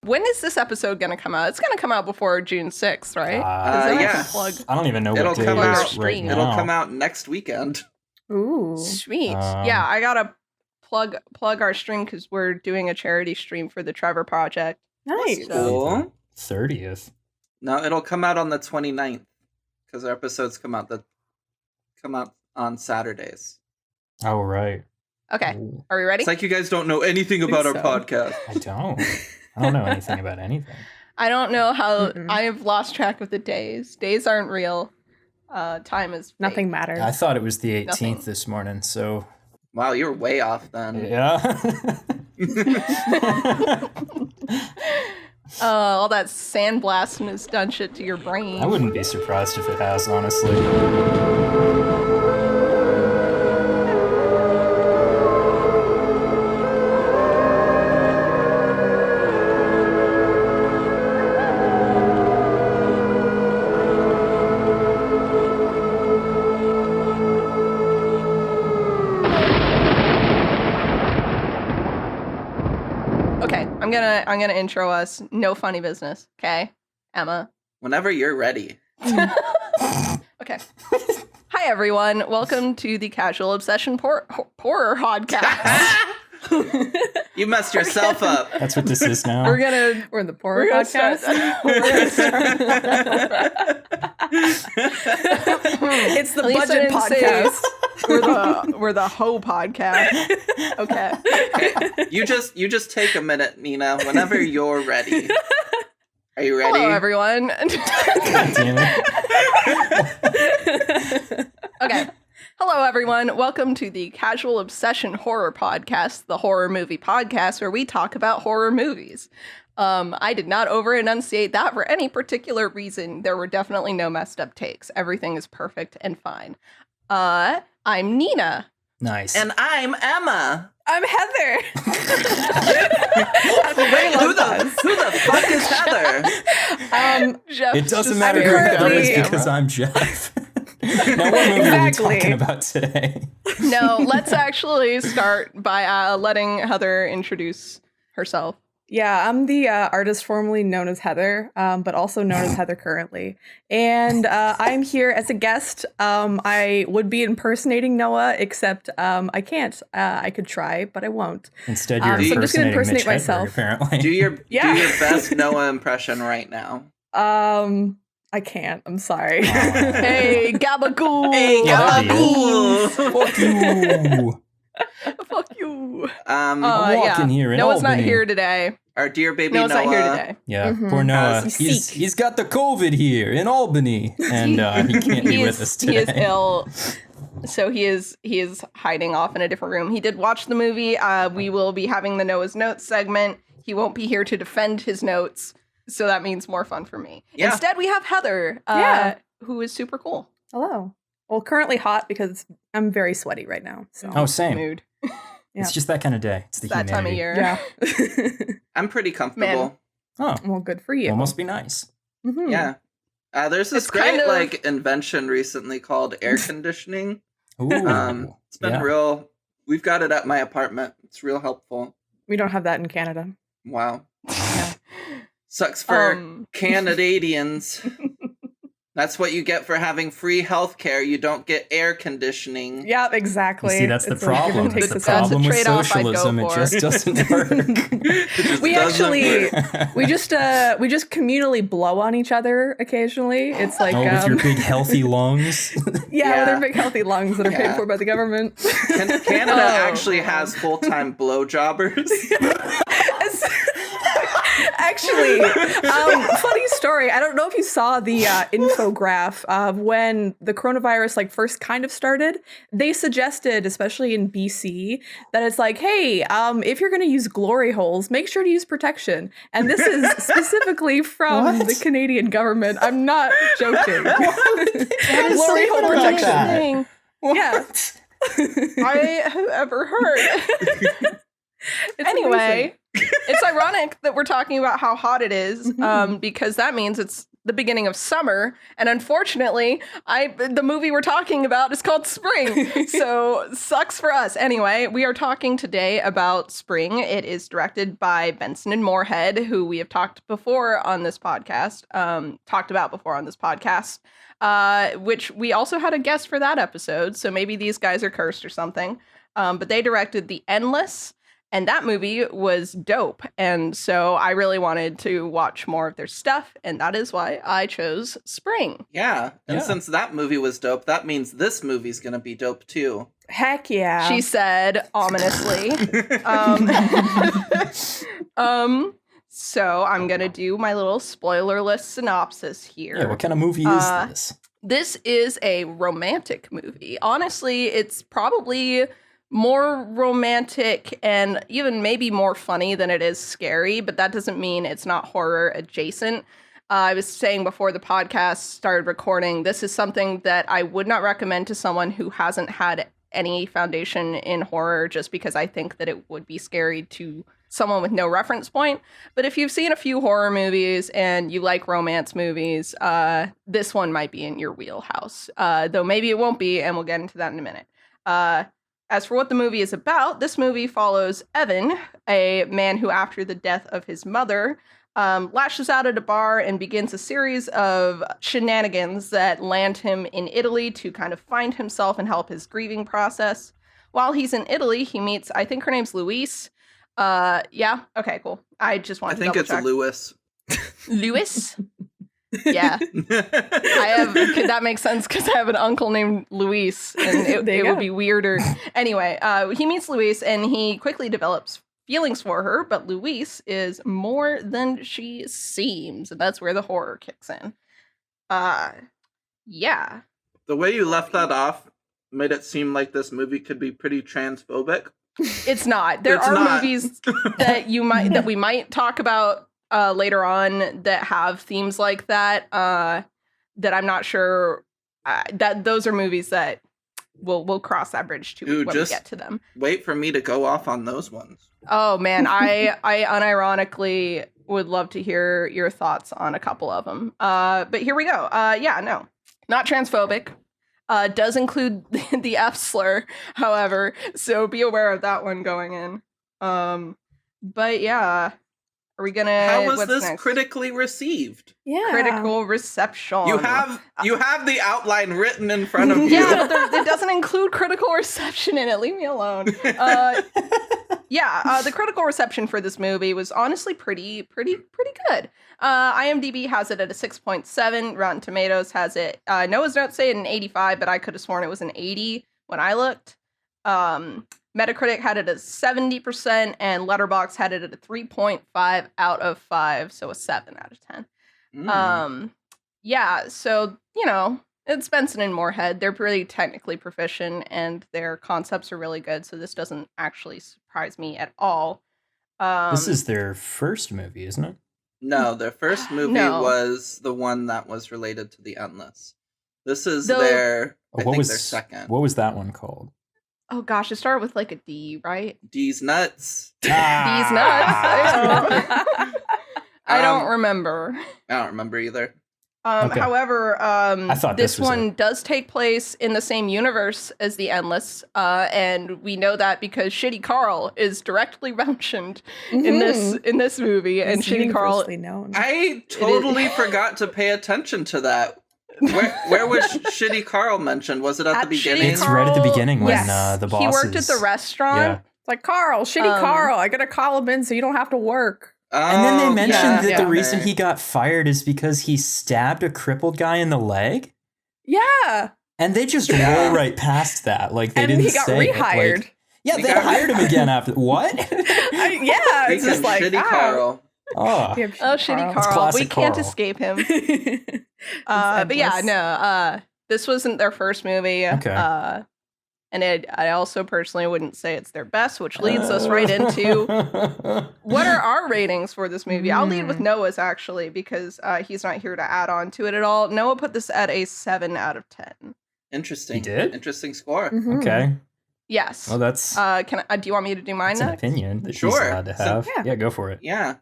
When is this episode going to come out? It's going to come out before June 6th, right? Yeah. I don't even know It'll what day come it out. is right now. It'll come out next weekend. Ooh. Sweet. Yeah, I got to plug our stream because we're doing a charity stream for the Trevor Project. Nice. Cool. 30th. No, it'll come out on the 29th because our episodes come out on Saturdays. Oh, right. Okay, Ooh. are we ready? It's like you guys don't know anything about our so. podcast. I don't know anything about anything. I don't know how I've lost track of the days. Days aren't real. Time is fake. Nothing matters. I thought it was the 18th Nothing. this morning, so Wow, you're way off then. yeah. All that sandblasting has done shit to your brain. I wouldn't be surprised if it has, honestly. Okay, I'm gonna intro us. No funny business. Okay, Emma. Whenever you're ready. Okay. Hi everyone. Welcome to the Casual Obsession Horror Podcast. You messed yourself up. That's what this is now. We're in the Horror podcast. It's the At least I budget didn't say podcast. we're the hoe podcast. Okay. You just take a minute, Nina, whenever you're ready. Are you ready? Hello everyone. God damn it. Okay. Hello, everyone. Welcome to the Casual Obsession Horror Podcast, the horror movie podcast where we talk about horror movies. I did not over-enunciate that for any particular reason. There were definitely no messed up takes. Everything is perfect and fine. I'm Nina. Nice. And I'm Emma. I'm Heather. Who the fuck is Heather? Jeff It doesn't just- matter I'm who that currently- is because I'm Jeff. Now, what movie are we talking about today? No, let's actually start by letting Heather introduce herself. Yeah, I'm the artist formerly known as Heather, but also known as Heather currently. And I'm here as a guest. I would be impersonating Noah, except I can't. I could try, but I won't. Instead, you're so I'm just gonna impersonating impersonate Mitch Hedberg, myself. apparently. Do your Yeah. best Noah impression right now. I can't. I'm sorry. Hey, Gabagoo! Hey, Yeah, that'd be Gabagoo! Fuck you. Fuck you! I'm walking here in Noah's not Albany. here today. Our dear baby Noah's Noah. not here today. Yeah, Mhm. poor Noah. He's sick. He's got the COVID here in Albany, and he can't be with us today. He is ill, so he is hiding off in a different room. He did watch the movie. We will be having the Noah's Notes segment. He won't be here to defend his notes, so that means more fun for me. Yeah. Instead, we have Heather, Yeah. who is super cool. Hello. Well, currently hot because I'm very sweaty right now. So Oh, same. Mood. It's just that kind of day. It's the That time of humidity. year. yeah. I'm pretty comfortable. Oh, Well, good for you. well, must be nice. Mhm. Yeah. There's this It's great kind of- like invention recently called air conditioning. Ooh, It's been yeah. real. We've got it at my apartment. It's real helpful. We don't have that in Canada. Wow. Sucks for Canadians. That's what you get for having free healthcare. You don't get air conditioning. Yeah, exactly. You see, that's the It's a give and problem. take That's the situation. problem with trade-off I'd go socialism. It for. just doesn't work. It just We doesn't actually- work. we just communally blow on each other occasionally. It's like Oh, with your big healthy lungs. yeah, with Yeah. our big healthy lungs that are Yeah. paid for by the government. Canada Oh. actually has full-time blowjobbers. Actually, funny story. I don't know if you saw the infograph of when the coronavirus like first kind of started. They suggested, especially in BC, that it's like, hey, if you're going to use glory holes, make sure to use protection. And this is specifically from the Canadian government. I'm not joking. Glory hole protection. Yeah. I have ever heard. It's Anyway, amazing. it's ironic that we're talking about how hot it is, because that means it's the beginning of summer, and unfortunately, the movie we're talking about is called Spring, so sucks for us. Anyway, we are talking today about Spring. It is directed by Benson and Moorhead, who we have talked about before on this podcast, which we also had a guest for that episode, so maybe these guys are cursed or something. But they directed The Endless, and that movie was dope. And so I really wanted to watch more of their stuff, and that is why I chose Spring. Yeah, and since that movie was dope, that means this movie's gonna be dope too. Heck yeah. She said ominously. So I'm gonna do my little spoilerless synopsis here. Yeah, what kind of movie is this? This is a romantic movie. Honestly, it's probably more romantic and even maybe more funny than it is scary, but that doesn't mean it's not horror adjacent. I was saying before the podcast started recording, this is something that I would not recommend to someone who hasn't had any foundation in horror, just because I think that it would be scary to someone with no reference point. But if you've seen a few horror movies and you like romance movies, this one might be in your wheelhouse, though maybe it won't be, and we'll get into that in a minute. As for what the movie is about, this movie follows Evan, a man who, after the death of his mother, lashes out at a bar and begins a series of shenanigans that land him in Italy to kind of find himself and help his grieving process. While he's in Italy, he meets, I think her name's Louise. Yeah? Okay, cool. I just wanted to double check. I think it's Lewis. Lewis? Yeah. That makes sense because I have an uncle named Luis, and it would be weirder. Anyway, he meets Luis and he quickly develops feelings for her, but Luis is more than she seems, and that's where the horror kicks in. Yeah. The way you left that off made it seem like this movie could be pretty transphobic. It's not. There are movies that we might talk about later on that have themes like that, that I'm not sure that those are movies that we'll cross that bridge when we get to them. Wait for me to go off on those ones. Oh man, I unironically would love to hear your thoughts on a couple of them. But here we go. No, not transphobic. Does include the F slur, however, so be aware of that one going in. But yeah. Are we gonna? How was this next? Critically received? Yeah, critical reception. You have the outline written in front of you. Yeah, but it doesn't include critical reception in it. Leave me alone. The critical reception for this movie was honestly pretty good. IMDb has it at a 6.7. Rotten Tomatoes has it. Noah's notes say it an 85, but I could have sworn it was an 80 when I looked. Metacritic had it at 70%, and Letterboxd had it at a 3.5 out of 5, so a 7 out of 10. So, it's Benson and Moorhead. They're pretty technically proficient, and their concepts are really good, so this doesn't actually surprise me at all. This is their first movie, isn't it? No, their first movie was the one that was related to The Endless. This is their second. What was that one called? Oh gosh, it started with like a D, right? D's nuts. D's nuts. I don't remember. I don't remember either. Okay. However, I thought this one does take place in the same universe as The Endless, and we know that because Shitty Carl is directly mentioned in this movie, and Shitty Carl. Known. I totally forgot to pay attention to that. Where was Shitty Carl mentioned? Was it at the beginning? It's right at the beginning when the bosses... He worked at the restaurant. Yeah. It's like, Carl, Carl, I gotta call him in so you don't have to work. And then they mentioned that the reason he got fired is because he stabbed a crippled guy in the leg? Yeah. And they just roll right past that. Like, they didn't say he got rehired. They hired him again after... What? It's just like, Shitty Carl. Oh, Shitty Carl. We can't escape him. But this wasn't their first movie. Okay. And I also personally wouldn't say it's their best, which leads us right into what are our ratings for this movie? I'll lead with Noah's, actually, because he's not here to add on to it at all. Noah put this at a 7 out of 10. Interesting. He did? Interesting score. Mm-hmm. Okay. Yes. Well, that's... do you want me to do mine next? That's an opinion that she's allowed to have. Yeah, go for it. Yeah.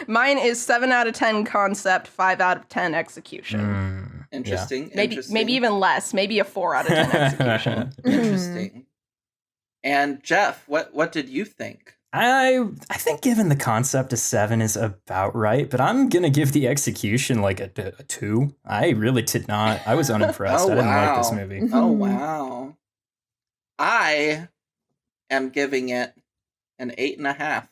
Mine is 7 out of 10 concept, 5 out of 10 execution. Interesting. Yeah. Maybe even less. Maybe a 4 out of 10 execution. Interesting. And Jeff, what did you think? I think giving the concept a 7 is about right, but I'm gonna give the execution like a 2. I really did not. I was unimpressed. I didn't like this movie. Oh wow! I am giving it an 8.5.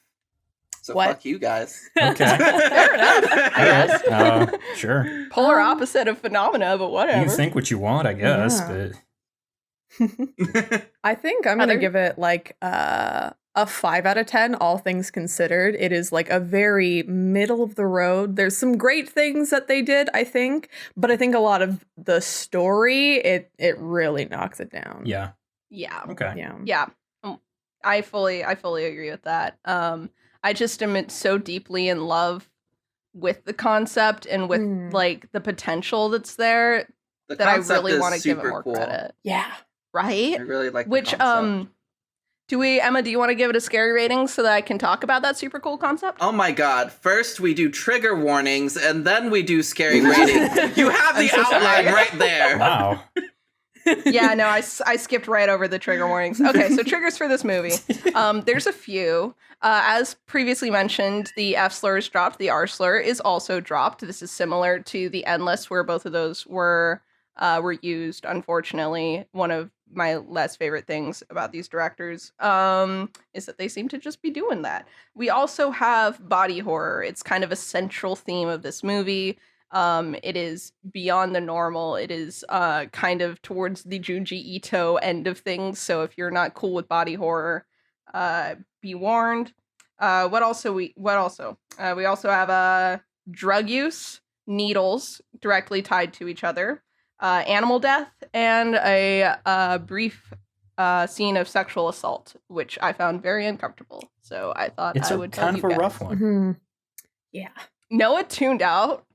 So fuck you guys. Okay, fair enough. I guess. Sure. Polar opposite of Phenomena, but whatever. You think what you want, I guess, but. I think I'm gonna give it like a 5 out of 10, all things considered. It is like a very middle of the road. There's some great things that they did, I think, but I think a lot of the story, it really knocks it down. Yeah. Yeah. Okay. Yeah. I fully agree with that. I just am so deeply in love with the concept and with like the potential that's there that I really want to give it more credit. Yeah. Right? I really like Which the concept. Emma, do you want to give it a scary rating so that I can talk about that super cool concept? Oh my god. First we do trigger warnings and then we do scary rating. You have the outline right there. Wow. Yeah, no, I skipped right over the trigger warnings. Okay, so triggers for this movie. There's a few. As previously mentioned, the F slur is dropped. The R slur is also dropped. This is similar to the Endless, where both of those were used. Unfortunately, one of my less favorite things about these directors is that they seem to just be doing that. We also have body horror. It's kind of a central theme of this movie. It is beyond the normal. It is kind of towards the Junji Ito end of things. So if you're not cool with body horror, be warned. We also have drug use, needles directly tied to each other, animal death, and a brief scene of sexual assault, which I found very uncomfortable. So I thought I would tell you guys. It's kind of a rough one. Mm-hmm. Yeah. Noah tuned out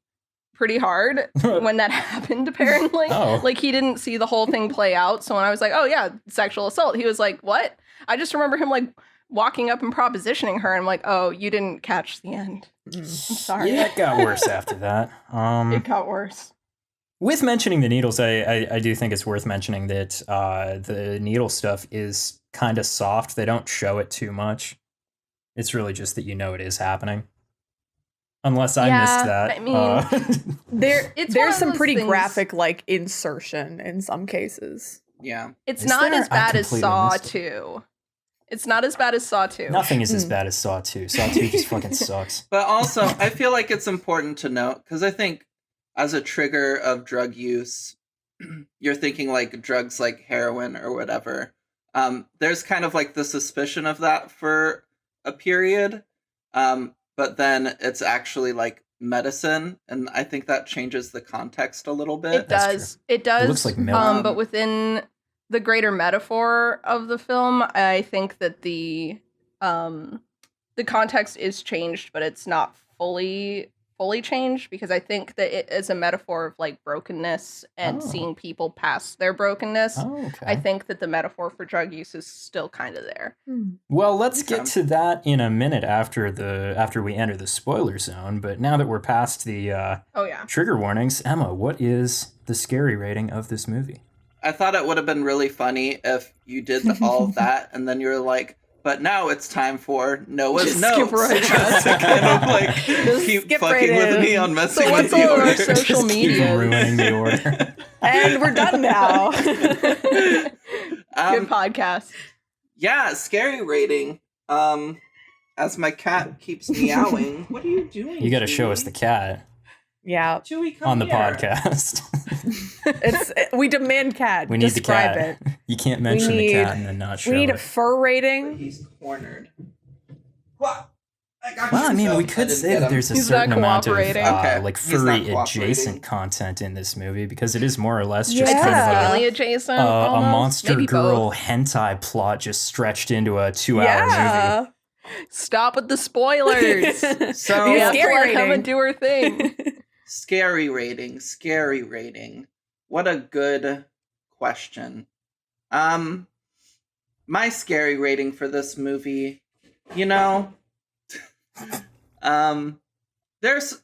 pretty hard when that happened, apparently. Like, he didn't see the whole thing play out. So when I was like, oh yeah, sexual assault, he was like, what? I just remember him like walking up and propositioning her, and I'm like, oh, you didn't catch the end. I'm sorry. Yeah, it got worse after that. It got worse. With mentioning the needles, I do think it's worth mentioning that the needle stuff is kind of soft. They don't show it too much. It's really just that you know it is happening. Unless I missed that. I mean, there's some pretty graphic like insertion in some cases. Yeah. It's not as bad as Saw 2. It's not as bad as Saw 2. Nothing is as bad as Saw 2. Saw 2 just fucking sucks. But also, I feel like it's important to note, because I think as a trigger of drug use, you're thinking like drugs like heroin or whatever. There's kind of like the suspicion of that for a period. But then it's actually like medicine, and I think that changes the context a little bit. It does. It does. It looks like milk. But within the greater metaphor of the film, I think that the context is changed, but it's not fully changed, because I think that it is a metaphor of like brokenness and seeing people past their brokenness. I think that the metaphor for drug use is still kind of there. Well, let's get to that in a minute after we enter the spoiler zone. But now that we're past the trigger warnings, Emma, what is the scary rating of this movie? I thought it would have been really funny if you did all of that and then you're like, but now it's time for Noah's notes. Just to kind of like keep fucking with me on messing with the order. Our social media ruining the order. And we're done now. Good podcast. Yeah, scary rating. As my cat keeps meowing. What are you doing? You got to show us the cat. Yeah, Chewie, come on the here. podcast. We demand cat. We need Describe the cat. It. You can't mention the cat and then not show it. We need a fur rating. He's cornered. What? Well, I mean, we could say that there's a certain amount of like furry adjacent content in this movie, because it is more or less just kind of adjacent, a monster girl hentai plot just stretched into a 2-hour movie. Stop with the spoilers. So we have to let Emma do her thing. Scary rating. What a good question. My scary rating for this movie,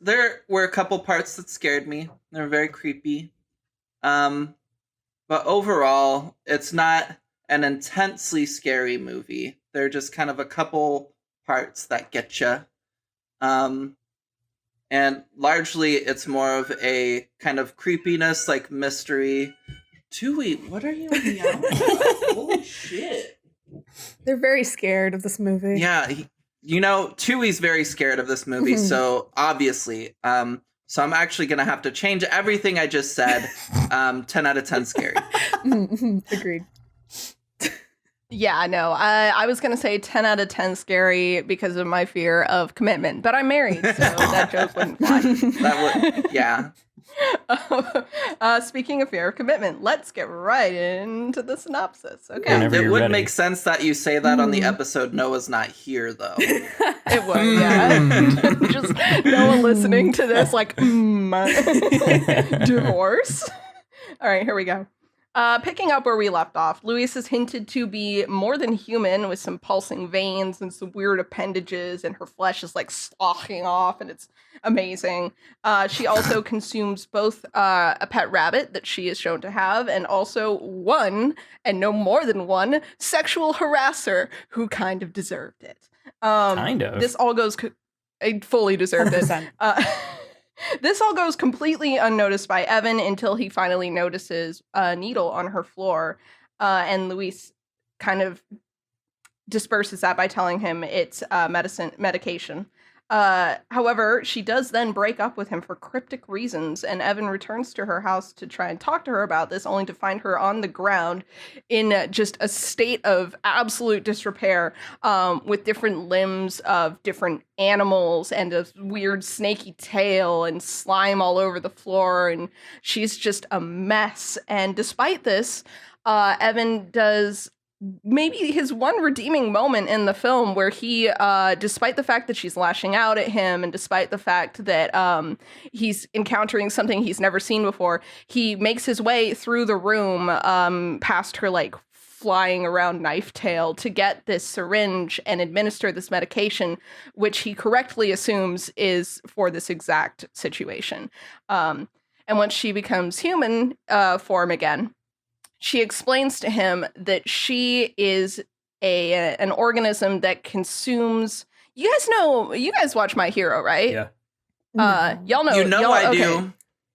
there were a couple parts that scared me. They were very creepy. But overall, it's not an intensely scary movie. They're just kind of a couple parts that get you. And largely, it's more of a kind of creepiness, like mystery. Tui, what are you meowing? Holy shit! They're very scared of this movie. Yeah, Tui's very scared of this movie, so obviously, so I'm actually gonna have to change everything I just said. 10 out of 10 scary. Agreed. Yeah, no, I was going to say 10 out of 10 scary because of my fear of commitment, but I'm married, so that joke wouldn't fly. That would, yeah. Speaking of fear of commitment, let's get right into the synopsis. Okay. Whenever It you're would ready. make sense that you say that on the episode Noah's not here, though. It would, yeah. Just no one listening to this, like, divorce. All right, here we go. Picking up where we left off, Louise is hinted to be more than human with some pulsing veins and some weird appendages, and her flesh is like sloughing off, and it's amazing. She also consumes both a pet rabbit that she is shown to have, and also one, and no more than one, sexual harasser who kind of deserved it. Kind of. This all goes... fully deserved it. 100%. This all goes completely unnoticed by Evan until he finally notices a needle on her floor, and Luis kind of disperses that by telling him it's medication. However, she does then break up with him for cryptic reasons, and Evan returns to her house to try and talk to her about this, only to find her on the ground in just a state of absolute disrepair, with different limbs of different animals and a weird snaky tail and slime all over the floor, and she's just a mess. And despite this, Evan does maybe his one redeeming moment in the film where he, despite the fact that she's lashing out at him and despite the fact that he's encountering something he's never seen before, he makes his way through the room past her like flying around knife tail to get this syringe and administer this medication, which he correctly assumes is for this exact situation. And once she becomes human form again, she explains to him that she is an organism that consumes. You guys watch My Hero, right? Yeah. Y'all know. I okay.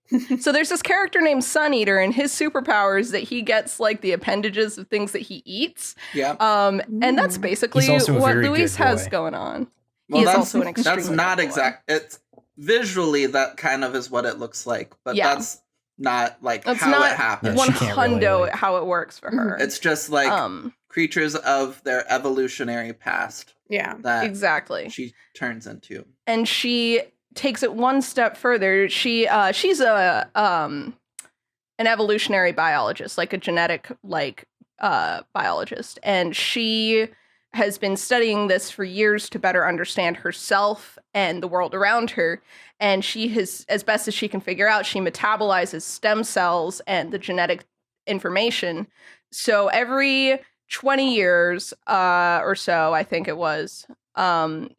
do. So there's this character named Sun Eater, and his superpower is that he gets like the appendages of things that he eats. Yeah. And that's basically He's also a what very Luis good has boy. going on. Well, He is that's, also an extremely that's not good boy. exact. It's visually that kind of is what it looks like, but Yeah. that's not like That's how not it happens. one she can't really, hundo like- how it works for her. It's just like creatures of their evolutionary past Yeah. that Exactly. she turns into. And she takes it one step further. She's a an evolutionary biologist, like a genetic biologist, and she has been studying this for years to better understand herself and the world around her. And she has, as best as she can figure out, she metabolizes stem cells and the genetic information. So every 20 years or so, I think it was,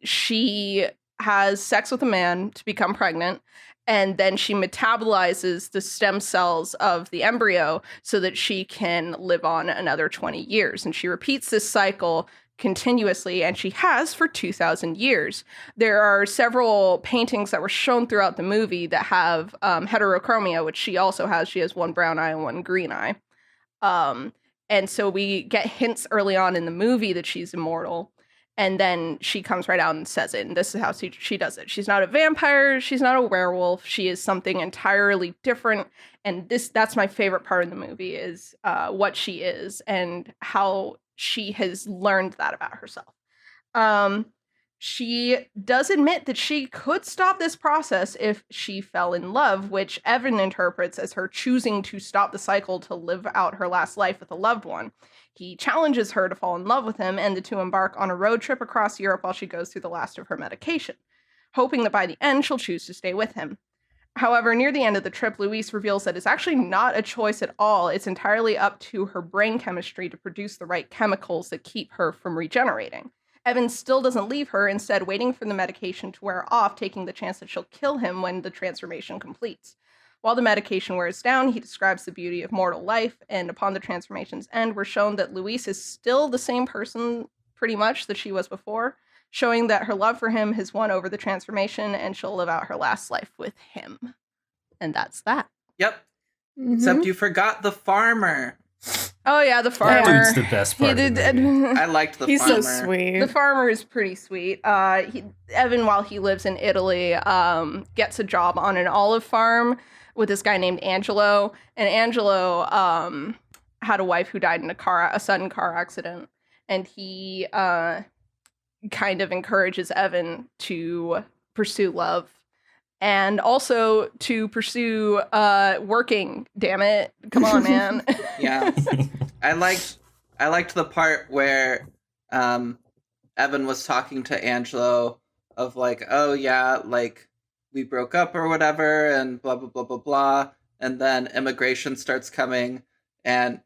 she has sex with a man to become pregnant, and then she metabolizes the stem cells of the embryo so that she can live on another 20 years. And she repeats this cycle continuously, and she has for 2,000 years. There are several paintings that were shown throughout the movie that have heterochromia, which she also has. She has one brown eye and one green eye. And so we get hints early on in the movie that she's immortal. And then she comes right out and says it. And this is how she does it. She's not a vampire. She's not a werewolf. She is something entirely different. And that's my favorite part of the movie is what she is and how she has learned that about herself. She does admit that she could stop this process if she fell in love, which Evan interprets as her choosing to stop the cycle to live out her last life with a loved one. He challenges her to fall in love with him and the two embark on a road trip across Europe while she goes through the last of her medication, hoping that by the end she'll choose to stay with him. However, near the end of the trip, Louise reveals that it's actually not a choice at all. It's entirely up to her brain chemistry to produce the right chemicals that keep her from regenerating. Evan still doesn't leave her, instead waiting for the medication to wear off, taking the chance that she'll kill him when the transformation completes. While the medication wears down, he describes the beauty of mortal life, and upon the transformation's end, we're shown that Louise is still the same person, pretty much, that she was before, showing that her love for him has won over the transformation, and she'll live out her last life with him. And that's that. Yep. Except you forgot the farmer. Oh yeah, the farmer. That dude's the best part of the movie. I liked the He's farmer. so sweet. The farmer is pretty sweet. Evan, while he lives in Italy, gets a job on an olive farm with this guy named Angelo. And Angelo had a wife who died in a sudden car accident. And he kind of encourages Evan to pursue love. And also to pursue working. Damn it. Come on, man. Yeah. I liked the part where Evan was talking to Angelo of like, oh yeah, like we broke up or whatever and blah blah blah blah blah. And then immigration starts coming and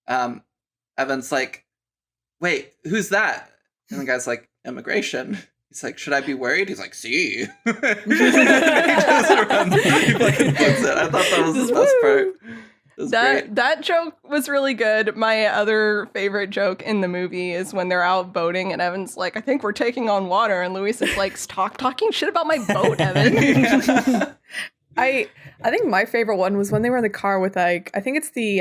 Evan's like, wait, who's that? And the guy's like, immigration. He's like, should I be worried? He's like, see. He fucking puts it. I thought that was the best part. That joke was really good. My other favorite joke in the movie is when they're out boating and Evan's like, I think we're taking on water. And Luis is like, stop talking shit about my boat, Evan. I think my favorite one was when they were in the car with like, I think it's the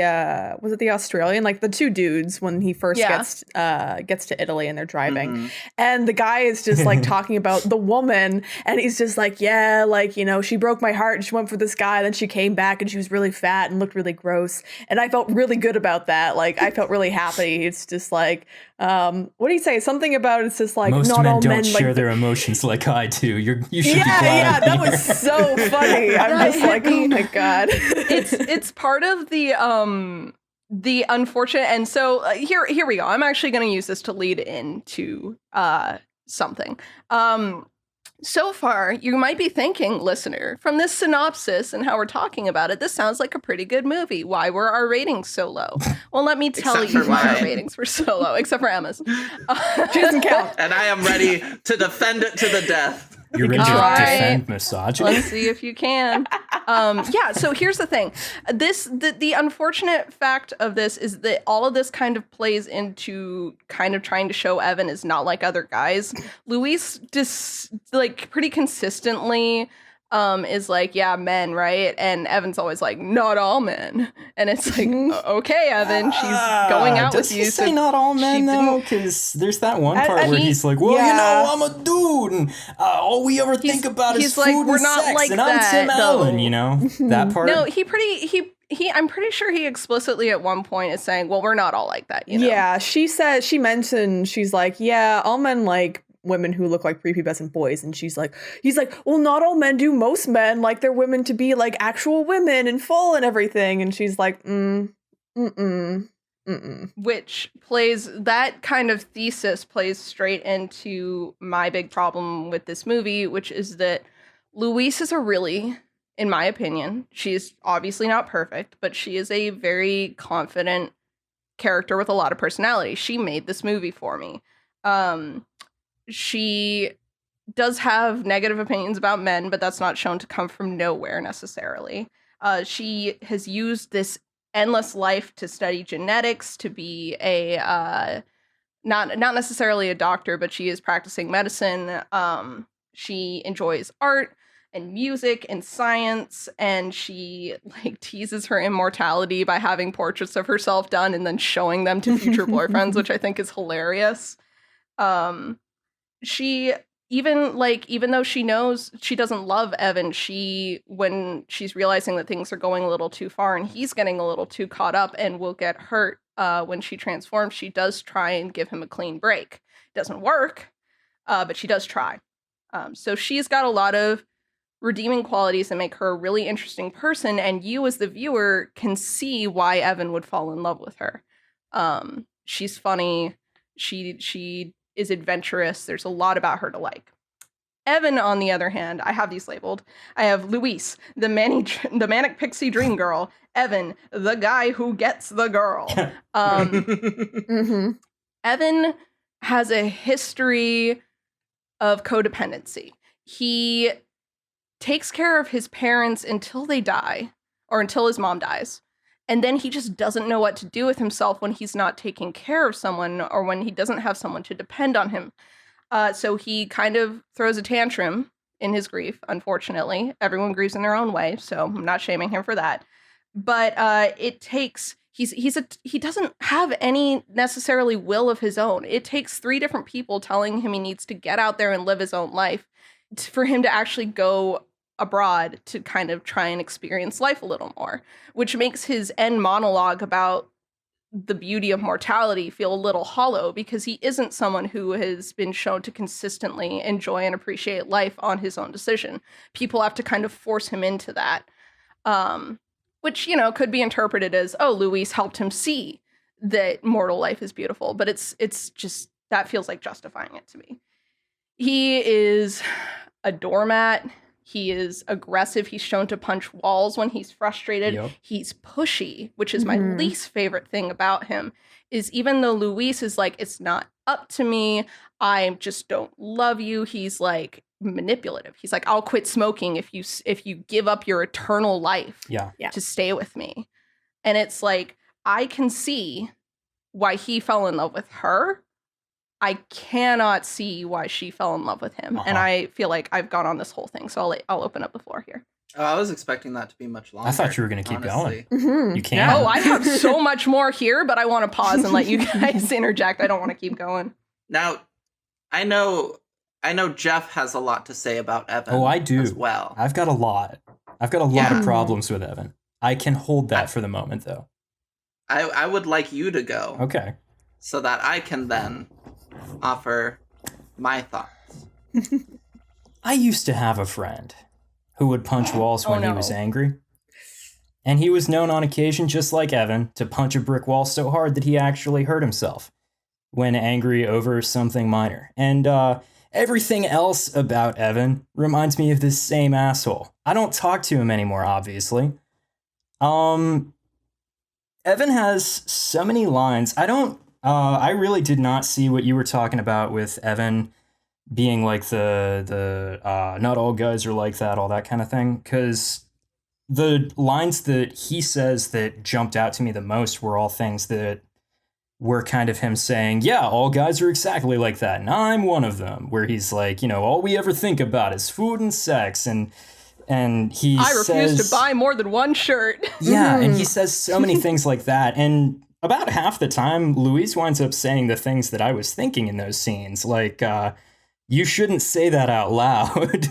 was it the Australian, like the two dudes when he first gets to Italy and they're driving, and the guy is just like talking about the woman and he's just like, yeah, like, you know, she broke my heart and she went for this guy, then she came back and she was really fat and looked really gross, and I felt really good about that. Like I felt really happy. It's just like, what do you say? Something about it's just like most not men all don't men share like their emotions like I do. You should be glad. Yeah, that was so funny. I'm just like, oh my god. It's part of the unfortunate, and so here we go. I'm actually going to use this to lead into something. So far, you might be thinking, listener, from this synopsis and how we're talking about it, this sounds like a pretty good movie. Why were our ratings so low? Well, let me tell you why our ratings were so low, except for Emma's. She doesn't count. And I am ready to defend it to the death. You're ready to defend misogyny? Let's see if you can. Yeah, so here's the thing. The unfortunate fact of this is that all of this kind of plays into kind of trying to show Evan is not like other guys. Luis just like pretty consistently is like, yeah, men, right? And Evan's always like, not all men. And it's like, okay, Evan, she's going out does with you. Does he say not all men, though? Because there's that one part where he's like, well, you know, I'm a dude, and all we ever think about is food and sex, like and I'm Tim Allen, you know? That part? No, I'm pretty sure he explicitly at one point is saying, well, we're not all like that, you know? Yeah, she's like, yeah, all men like women who look like prepubescent boys, and he's like, well, not all men do. Most men like their women to be like actual women and full and everything, and she's like, which plays, that kind of thesis plays straight into my big problem with this movie, which is that Louise is in my opinion, she's obviously not perfect, but she is a very confident character with a lot of personality. She made this movie for me. She does have negative opinions about men, but that's not shown to come from nowhere necessarily. She has used this endless life to study genetics, to be a not necessarily a doctor, but she is practicing medicine. She enjoys art and music and science, and she like teases her immortality by having portraits of herself done and then showing them to future boyfriends, which I think is hilarious. She even though she knows she doesn't love Evan, when she's realizing that things are going a little too far and he's getting a little too caught up and will get hurt when she transforms, she does try and give him a clean break. It doesn't work, but she does try. So she's got a lot of redeeming qualities that make her a really interesting person, and you as the viewer can see why Evan would fall in love with her. She's funny. She is adventurous. There's a lot about her to like. Evan, on the other hand, I have these labeled. I have Luis, the manic pixie dream girl. Evan, the guy who gets the girl. Evan has a history of codependency. He takes care of his parents until they die, or until his mom dies. And then he just doesn't know what to do with himself when he's not taking care of someone or when he doesn't have someone to depend on him. So he kind of throws a tantrum in his grief, unfortunately. Everyone grieves in their own way, so I'm not shaming him for that. But it takes... he doesn't have any necessarily will of his own. It takes 3 different people telling him he needs to get out there and live his own life for him to actually go abroad to kind of try and experience life a little more, which makes his end monologue about the beauty of mortality feel a little hollow, because he isn't someone who has been shown to consistently enjoy and appreciate life on his own decision. People have to kind of force him into that. Which, you know, could be interpreted as, oh, Luis helped him see that mortal life is beautiful. But it's just, that feels like justifying it to me. He is a doormat. He is aggressive. He's shown to punch walls when he's frustrated. Yep. He's pushy, which is my least favorite thing about him, is even though Luis is like, it's not up to me, I just don't love you, he's like manipulative. He's like, I'll quit smoking if you give up your eternal life to stay with me. And it's like, I can see why he fell in love with her. I cannot see why she fell in love with him. And I feel like I've gone on this whole thing, so I'll open up the floor here. Oh, I was expecting that to be much longer. I thought you were going to keep honestly. going. You can't. Oh, I have so much more here, but I want to pause and let you guys interject. I don't want to keep going. Now, I know Jeff has a lot to say about Evan. Oh, I do. As well. I've got a lot. I've got a lot of problems with Evan. I can hold that for the moment, though. I would like you to go. Okay. So that I can then offer my thoughts. I used to have a friend who would punch walls when he was angry. And he was known on occasion, just like Evan, to punch a brick wall so hard that he actually hurt himself when angry over something minor. And everything else about Evan reminds me of this same asshole. I don't talk to him anymore, obviously. Evan has so many lines. I really did not see what you were talking about with Evan being like the not all guys are like that, all that kind of thing. Because the lines that he says that jumped out to me the most were all things that were kind of him saying, yeah, all guys are exactly like that, and I'm one of them. Where he's like, you know, all we ever think about is food and sex, and he I refuse to buy more than one shirt. Yeah, and he says so many things like that, and about half the time, Luis winds up saying the things that I was thinking in those scenes, like, you shouldn't say that out loud.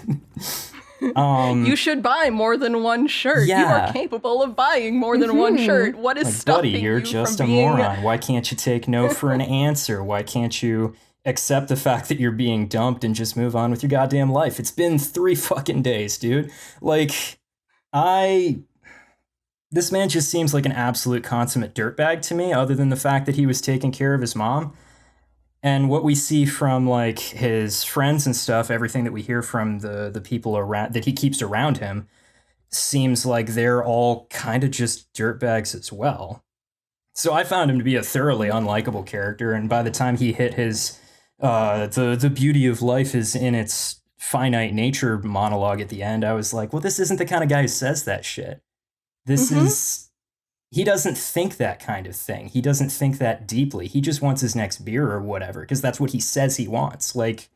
You should buy more than one shirt. Yeah. You are capable of buying more than one shirt. What is like, stopping buddy, you're you just from a being... moron. Why can't you take no for an answer? Why can't you accept the fact that you're being dumped and just move on with your goddamn life? It's been 3 fucking days, dude. Like, this man just seems like an absolute consummate dirtbag to me, other than the fact that he was taking care of his mom. And what we see from like his friends and stuff, everything that we hear from the people around that he keeps around him, seems like they're all kind of just dirtbags as well. So I found him to be a thoroughly unlikable character, and by the time he hit his the beauty of life is in its finite nature monologue at the end, I was like, well, this isn't the kind of guy who says that shit. This is... He doesn't think that kind of thing. He doesn't think that deeply. He just wants his next beer or whatever, because that's what he says he wants. Like,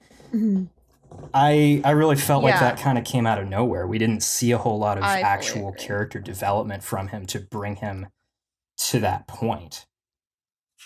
I really felt like that kind of came out of nowhere. We didn't see a whole lot of actual character development from him to bring him to that point.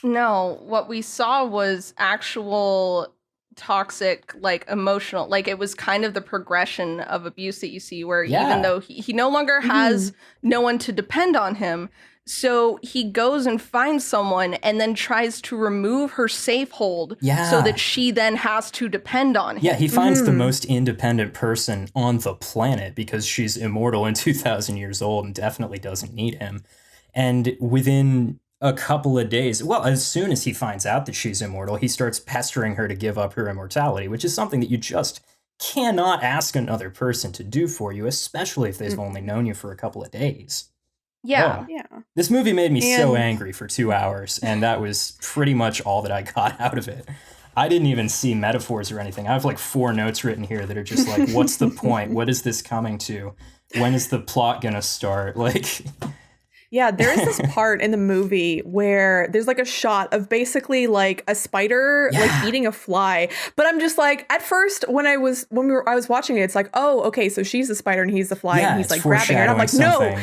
No, what we saw was actual toxic, like emotional, like it was kind of the progression of abuse that you see where even though he no longer has no one to depend on him, so he goes and finds someone and then tries to remove her safe hold so that she then has to depend on him. Yeah, he finds the most independent person on the planet because she's immortal and 2,000 years old and definitely doesn't need him. And within a couple of days, well, as soon as he finds out that she's immortal, he starts pestering her to give up her immortality, which is something that you just cannot ask another person to do for you, especially if they've only known you for a couple of days. Yeah. This movie made me so angry for 2 hours, and that was pretty much all that I got out of it. I didn't even see metaphors or anything. I have like 4 notes written here that are just like, what's the point? What is this coming to? When is the plot gonna start? Like, Yeah, there is this part in the movie where there's like a shot of basically like a spider like eating a fly. But I'm just like, at first when I was watching it, it's like, oh, okay, so she's the spider and he's the fly and he's like grabbing her. And I'm like, no.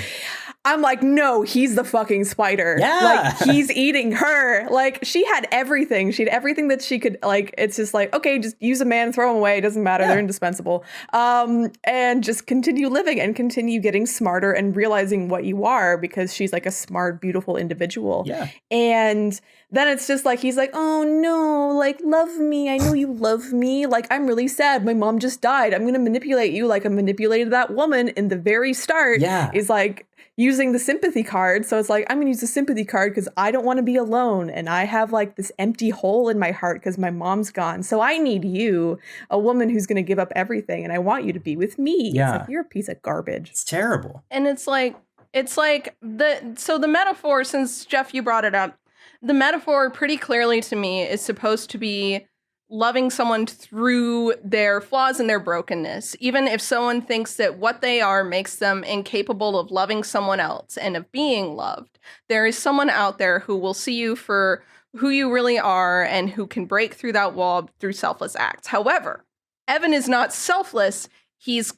I'm like, no, he's the fucking spider. Yeah. Like, he's eating her. Like, she had everything. She had everything that she could, like, it's just like, okay, just use a man, throw them away. It doesn't matter. They're indispensable. And just continue living and continue getting smarter and realizing what you are, because she's like a smart, beautiful individual. Yeah. And then it's just like, he's like, oh no, like, love me. I know you love me. Like, I'm really sad. My mom just died. I'm going to manipulate you like I manipulated that woman in the very start. Yeah. Is like, using the sympathy card. So it's like, I'm going to use the sympathy card because I don't want to be alone. And I have like this empty hole in my heart because my mom's gone. So I need you, a woman who's going to give up everything. And I want you to be with me. Yeah. It's like, you're a piece of garbage. It's terrible. And it's like the metaphor, since Jeff, you brought it up, the metaphor pretty clearly to me is supposed to be loving someone through their flaws and their brokenness. Even if someone thinks that what they are makes them incapable of loving someone else and of being loved, there is someone out there who will see you for who you really are and who can break through that wall through selfless acts. However, Evan is not selfless. He's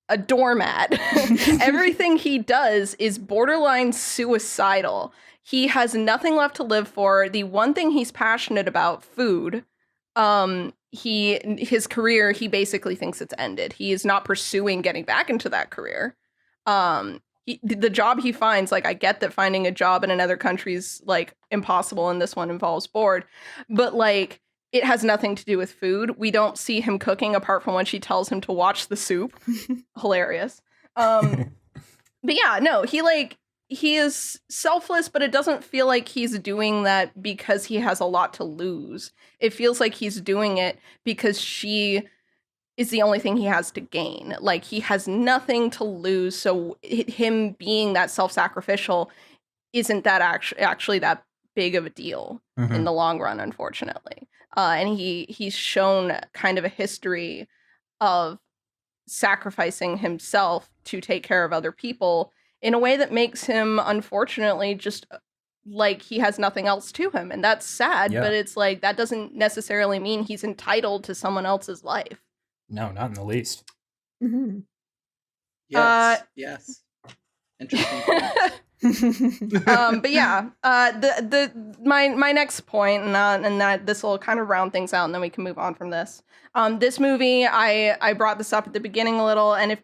a doormat. Everything he does is borderline suicidal. He has nothing left to live for. The one thing he's passionate about, food, his career, he basically thinks it's ended. He is not pursuing getting back into that career. The job he finds, like, I get that finding a job in another country is like impossible, and this one involves board, but like, it has nothing to do with food. We don't see him cooking apart from when she tells him to watch the soup. Hilarious. But yeah, no, he is selfless, but it doesn't feel like he's doing that because he has a lot to lose. It feels like he's doing it because she is the only thing he has to gain. Like, he has nothing to lose. So him being that self-sacrificial isn't that actually that big of a deal in the long run, unfortunately. And he's shown kind of a history of sacrificing himself to take care of other people in a way that makes him, unfortunately, just like he has nothing else to him. And that's sad, but it's like, that doesn't necessarily mean he's entitled to someone else's life. No, not in the least. Mm-hmm. Yes. Interesting point. But yeah, my next point, and that this will kind of round things out, and then we can move on from this. This movie, I brought this up at the beginning a little, and if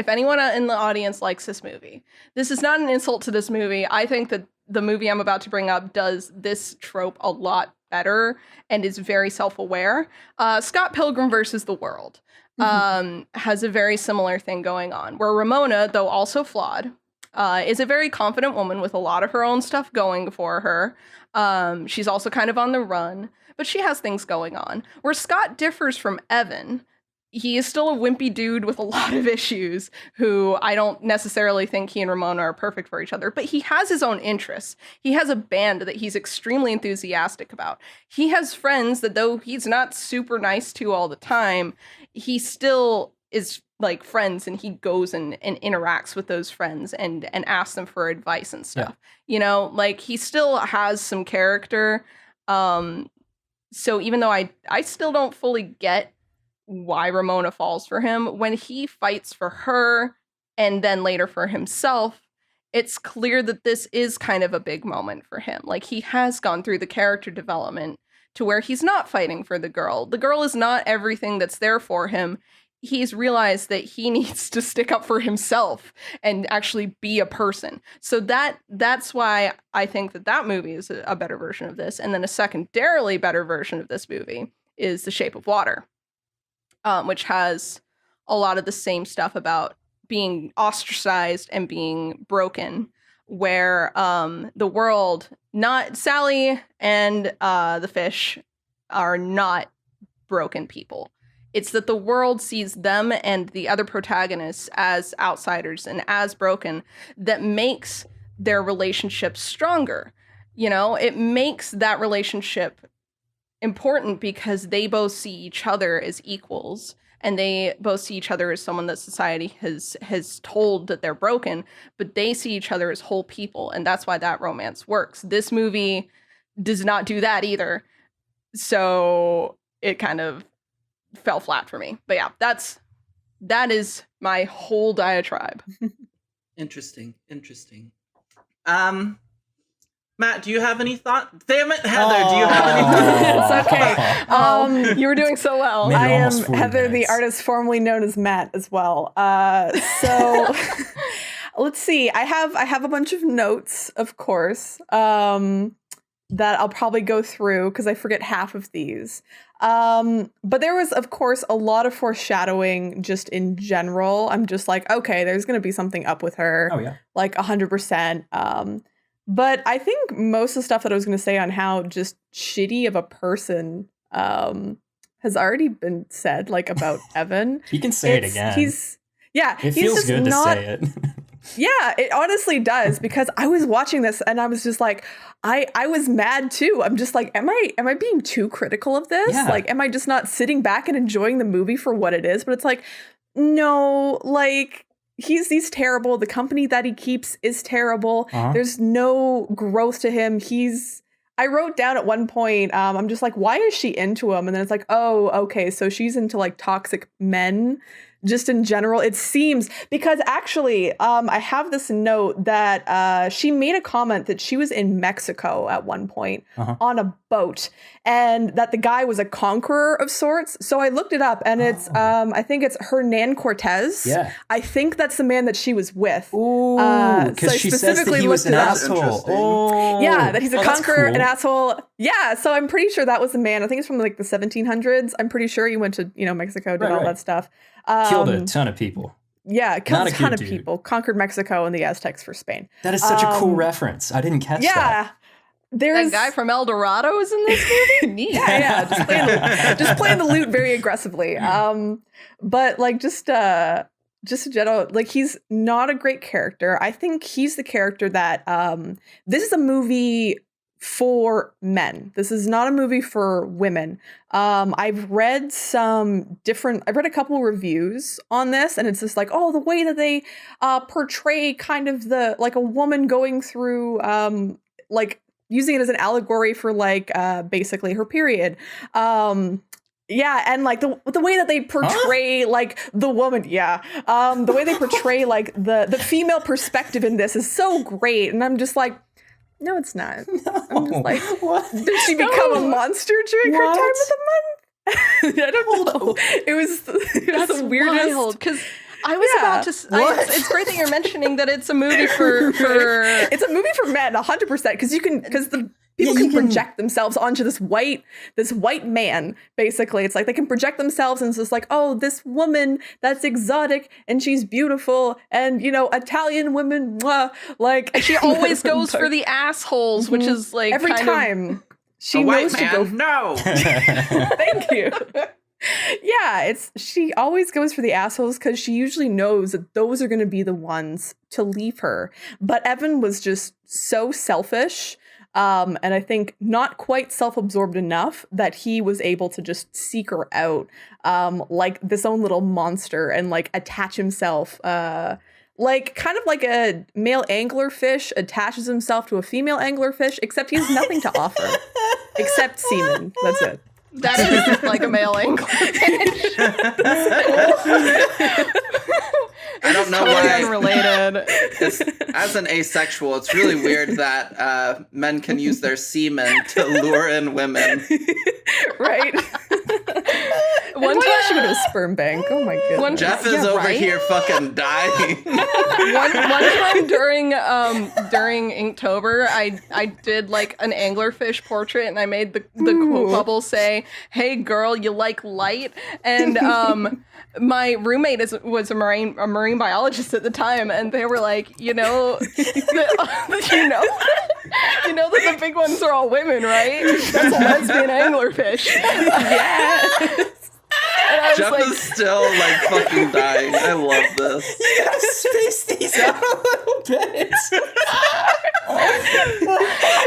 anyone in the audience likes this movie, this is not an insult to this movie. I think that the movie I'm about to bring up does this trope a lot better and is very self-aware. Scott Pilgrim versus the World has a very similar thing going on, where Ramona, though also flawed, is a very confident woman with a lot of her own stuff going for her. She's also kind of on the run, but she has things going on. Where Scott differs from Evan, he is still a wimpy dude with a lot of issues who I don't necessarily think he and Ramona are perfect for each other, but he has his own interests. He has a band that he's extremely enthusiastic about. He has friends that, though he's not super nice to all the time, he still is like friends, and he goes and interacts with those friends and asks them for advice and stuff. Yeah. You know, like, he still has some character. So even though I still don't fully get why Ramona falls for him, when he fights for her and then later for himself, it's clear that this is kind of a big moment for him. Like, he has gone through the character development to where he's not fighting for the girl. The girl is not everything that's there for him. He's realized that he needs to stick up for himself and actually be a person. So that's why I think that movie is a better version of this. And then a secondarily better version of this movie is The Shape of Water, which has a lot of the same stuff about being ostracized and being broken, where the world, not Sally and the fish, are not broken people. It's that the world sees them and the other protagonists as outsiders and as broken, that makes their relationship stronger. You know, it makes that relationship important because they both see each other as equals, and they both see each other as someone that society has told that they're broken, but they see each other as whole people, and that's why that romance works. This movie does not do that either, so it kind of fell flat for me. But yeah, that is my whole diatribe. Interesting. Matt, do you have any thought? Damn it, Heather, do you have any thoughts? It's okay. You were doing so well. Made it I am almost 40 Heather, the minutes. artist formerly known as Matt, as well. So let's see. I have a bunch of notes, of course, that I'll probably go through because I forget half of these. But there was, of course, a lot of foreshadowing just in general. I'm just like, okay, there's going to be something up with her. Oh, yeah. Like 100%. But I think most of the stuff that I was going to say on how just shitty of a person has already been said, like about Evan. You can say it again. It feels just good not, to say it. Yeah, it honestly does, because I was watching this and I was just like, I was mad too. I'm just like, am I being too critical of this? Yeah. Like, am I just not sitting back and enjoying the movie for what it is? But it's like, no, like, he's terrible. The company that he keeps is terrible. There's no growth to him. I wrote down at one point, I'm just like, why is she into him? And then it's like, oh, okay, so she's into like toxic men. Just in general, it seems, because actually, I have this note that she made a comment that she was in Mexico at one point on a boat, and that the guy was a conqueror of sorts. So I looked it up, and it's, I think it's Hernan Cortez. Yeah. I think that's the man that she was with. Ooh, So because I she says that he was an asshole. Interesting. Oh, Yeah, that he's a that's conqueror, cool. an asshole. Yeah, so I'm pretty sure that was the man. I think it's from like the 1700s. I'm pretty sure he went to, Mexico, did all Right. that stuff. Killed a ton of people. Yeah, killed Not a a ton good of dude. people, conquered Mexico and the Aztecs for Spain. That is such a cool reference. I didn't catch that. Yeah, there's That guy from El Dorado is in this movie? Neat. yeah, just playing the lute very aggressively. But like just in general, like, he's not a great character. I think he's the character that this is a movie for men. This is not a movie for women. I've read a couple reviews on this, and it's just like, oh, the way that they portray kind of like a woman going through like using it as an allegory for like basically her period. Yeah, and like the way that they portray like the woman, the way they portray like the female perspective in this is so great, and I'm just like, no, it's not. I'm just like, What? did she become a monster during her time of the month? I don't know. It was That's the weirdest. wild, because I was about to. What? It's great that you're mentioning that it's a movie for. It's a movie for men, 100%, because the people can project themselves onto this white man. Basically, it's like they can project themselves, and it's just like, oh, this woman that's exotic and she's beautiful, and Italian women, mwah, like She always goes for the assholes, which is like every kind time. She A white knows to go. man? No. Thank you. Yeah, she always goes for the assholes because she usually knows that those are going to be the ones to leave her. But Evan was just so selfish, and I think not quite self-absorbed enough that he was able to just seek her out, like this own little monster, and like attach himself, like kind of like a male anglerfish attaches himself to a female anglerfish, except he has nothing to offer except semen. That's it. that is like a male angle. I don't know Totally why. unrelated. As an asexual, it's really weird that men can use their semen to lure in women. Right? One Why time, should go to a sperm bank? Oh my goodness. One- Jeff is Yeah, over right? here fucking dying. one time during Inktober, I did like an anglerfish portrait, and I made the quote bubble say, "Hey girl, you like light?" And my roommate was a marine biologist at the time, and they were like, you know that the big ones are all women, right? That's a lesbian anglerfish. Yes. And I was Jeff like, is still like fucking dying. I love this. You gotta space these out a little bit.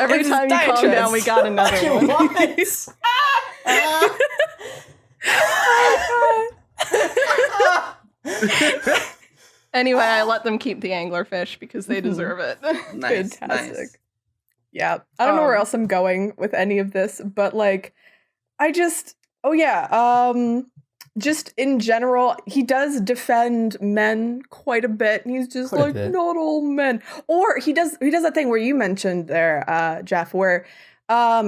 every It's time you calm diatribes. down, we got another one. What? Anyway, I let them keep the anglerfish because they deserve it. Nice, Fantastic. nice. Yeah. I don't know where Um, else I'm going with any of this, but like just in general, he does defend men quite a bit. And he's just Quite a like, bit. not all men. Or he does that thing where you mentioned there, Jeff, where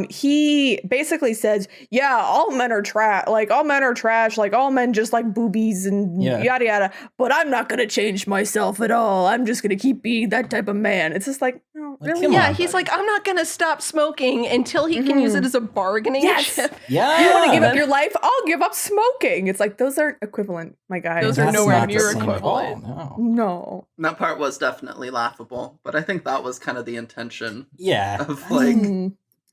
he basically says, yeah, all men are trash, like all men just like boobies and Yeah. yada yada, but I'm not gonna change myself at all. I'm just gonna keep being that type of man. It's just like, no, Like, really? come yeah, on, he's buddy. like, I'm not gonna stop smoking until he can use it as a bargaining Yes! chip. Yeah. You want to give up your life? I'll give up smoking. It's like, those aren't equivalent, my guy. Those are That's nowhere not the near same at equivalent. all, no. No. That part was definitely laughable, but I think that was kind of the intention Yeah. of like.